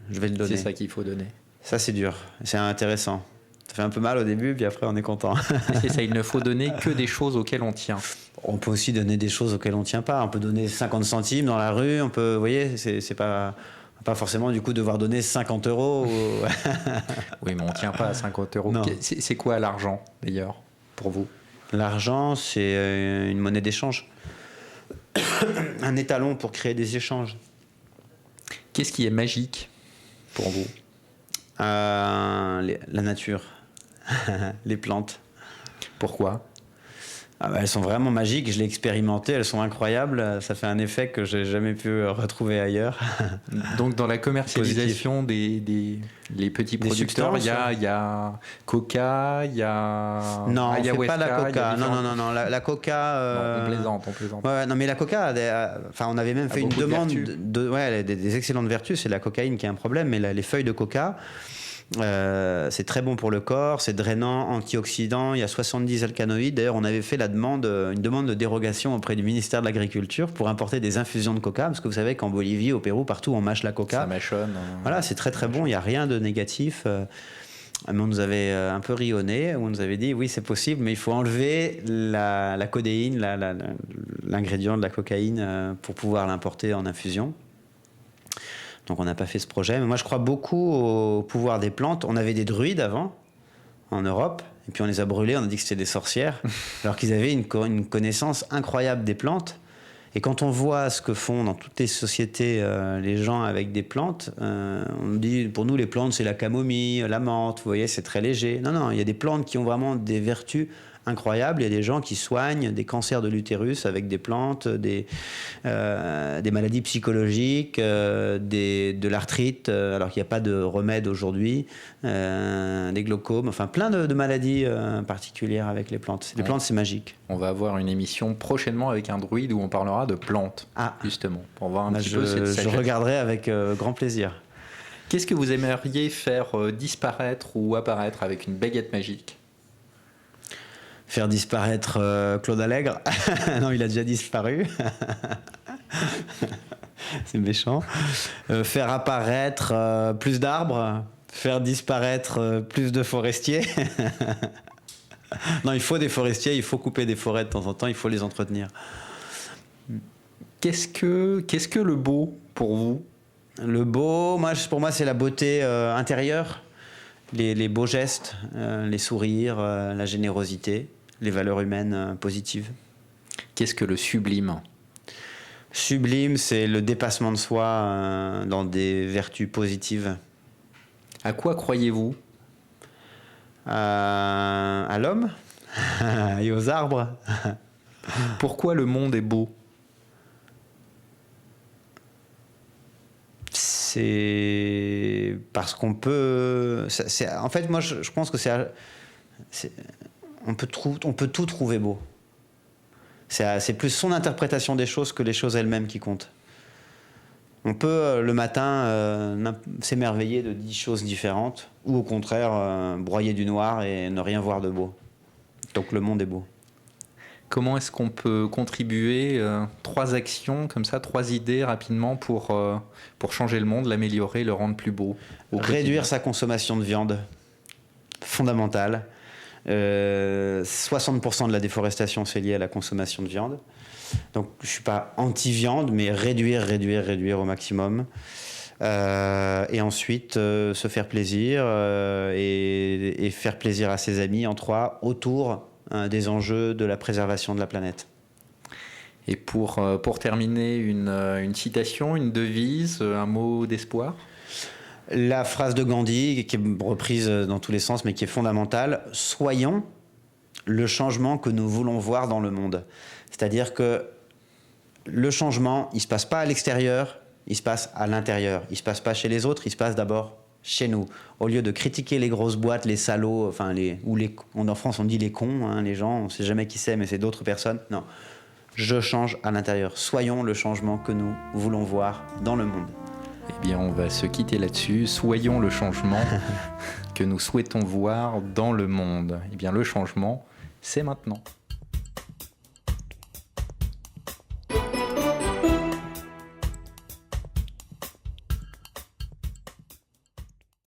je vais le donner. C'est ça qu'il faut donner. Ça, c'est dur, c'est intéressant. Ça fait un peu mal au début, puis après, on est content. C'est ça, il ne faut donner que des choses auxquelles on tient. On peut aussi donner des choses auxquelles on ne tient pas. On peut donner 50 centimes dans la rue, on peut, vous voyez, c'est pas forcément du coup devoir donner 50 euros. Oui, mais on ne tient pas à 50 euros. Non. C'est quoi l'argent, d'ailleurs, pour vous? L'argent, c'est une monnaie d'échange. Un étalon pour créer des échanges. Qu'est-ce qui est magique pour vous? La nature, les plantes. Pourquoi? Elles sont vraiment magiques, je l'ai expérimenté, elles sont incroyables, ça fait un effet que j'ai jamais pu retrouver ailleurs. Donc dans la commercialisation les petits producteurs, il y a Coca, il y a non, ayahuasca, on fait pas la Coca. Non, la Coca. On plaisante. Ouais, non, mais la Coca, on avait même fait une demande des excellentes vertus. C'est la cocaïne qui est un problème, mais les feuilles de Coca. C'est très bon pour le corps, c'est drainant, antioxydant, il y a 70 alcanoïdes. D'ailleurs, on avait fait une demande de dérogation auprès du ministère de l'Agriculture pour importer des infusions de coca, parce que vous savez qu'en Bolivie, au Pérou, partout on mâche la coca. Ça mâchonne. Voilà, c'est très très bon, il n'y a rien de négatif. Mais on nous avait un peu ri au nez, on nous avait dit oui, c'est possible, mais il faut enlever la codéine, l'ingrédient de la cocaïne pour pouvoir l'importer en infusion. Donc on n'a pas fait ce projet. Mais moi, je crois beaucoup au pouvoir des plantes. On avait des druides avant, en Europe, et puis on les a brûlés, on a dit que c'était des sorcières, alors qu'ils avaient une connaissance incroyable des plantes. Et quand on voit ce que font dans toutes les sociétés les gens avec des plantes, on dit, pour nous, les plantes, c'est la camomille, la menthe, vous voyez, c'est très léger. Non, il y a des plantes qui ont vraiment des vertus incroyable. Il y a des gens qui soignent des cancers de l'utérus avec des plantes, des maladies psychologiques, de l'arthrite, alors qu'il n'y a pas de remède aujourd'hui, des glaucomes, enfin plein de maladies particulières avec les plantes. Les plantes, c'est magique. On va avoir une émission prochainement avec un druide où on parlera de plantes, justement, pour voir un petit peu cette sagesse. Je regarderai avec grand plaisir. Qu'est-ce que vous aimeriez faire disparaître ou apparaître avec une baguette magique? Faire disparaître Claude Allègre. Non, il a déjà disparu. C'est méchant. Faire apparaître plus d'arbres. Faire disparaître plus de forestiers. Non, il faut des forestiers, il faut couper des forêts de temps en temps, il faut les entretenir. Qu'est-ce que le beau pour vous? Le beau, pour moi, c'est la beauté intérieure. Les beaux gestes, les sourires, la générosité, les valeurs humaines positives. Qu'est-ce que le sublime? Sublime, c'est le dépassement de soi dans des vertus positives. À quoi croyez-vous? À l'homme et aux arbres. Pourquoi le monde est beau? C'est parce qu'on peut... en fait, moi, je pense que on peut tout trouver beau. C'est plus son interprétation des choses que les choses elles-mêmes qui comptent. On peut, le matin, s'émerveiller de 10 choses différentes, ou au contraire, broyer du noir et ne rien voir de beau. Donc le monde est beau. Comment est-ce qu'on peut contribuer 3 actions, comme ça, 3 idées rapidement pour changer le monde, l'améliorer, le rendre plus beau? Réduire sa consommation de viande, fondamental. 60% de la déforestation, c'est lié à la consommation de viande. Donc, je ne suis pas anti-viande, mais réduire au maximum. Et ensuite, se faire plaisir et faire plaisir à ses amis en trois autour des enjeux de la préservation de la planète. Et pour terminer, une citation, une devise, un mot d'espoir? La phrase de Gandhi, qui est reprise dans tous les sens, mais qui est fondamentale: soyons le changement que nous voulons voir dans le monde. C'est-à-dire que le changement, il ne se passe pas à l'extérieur, il se passe à l'intérieur. Il ne se passe pas chez les autres, il se passe d'abord chez nous. Au lieu de critiquer les grosses boîtes, les salauds, en France on dit les cons, hein, les gens, on ne sait jamais qui c'est, mais c'est d'autres personnes. Non, je change à l'intérieur. Soyons le changement que nous voulons voir dans le monde. Eh bien, on va se quitter là-dessus. Soyons le changement que nous souhaitons voir dans le monde. Eh bien, le changement, c'est maintenant.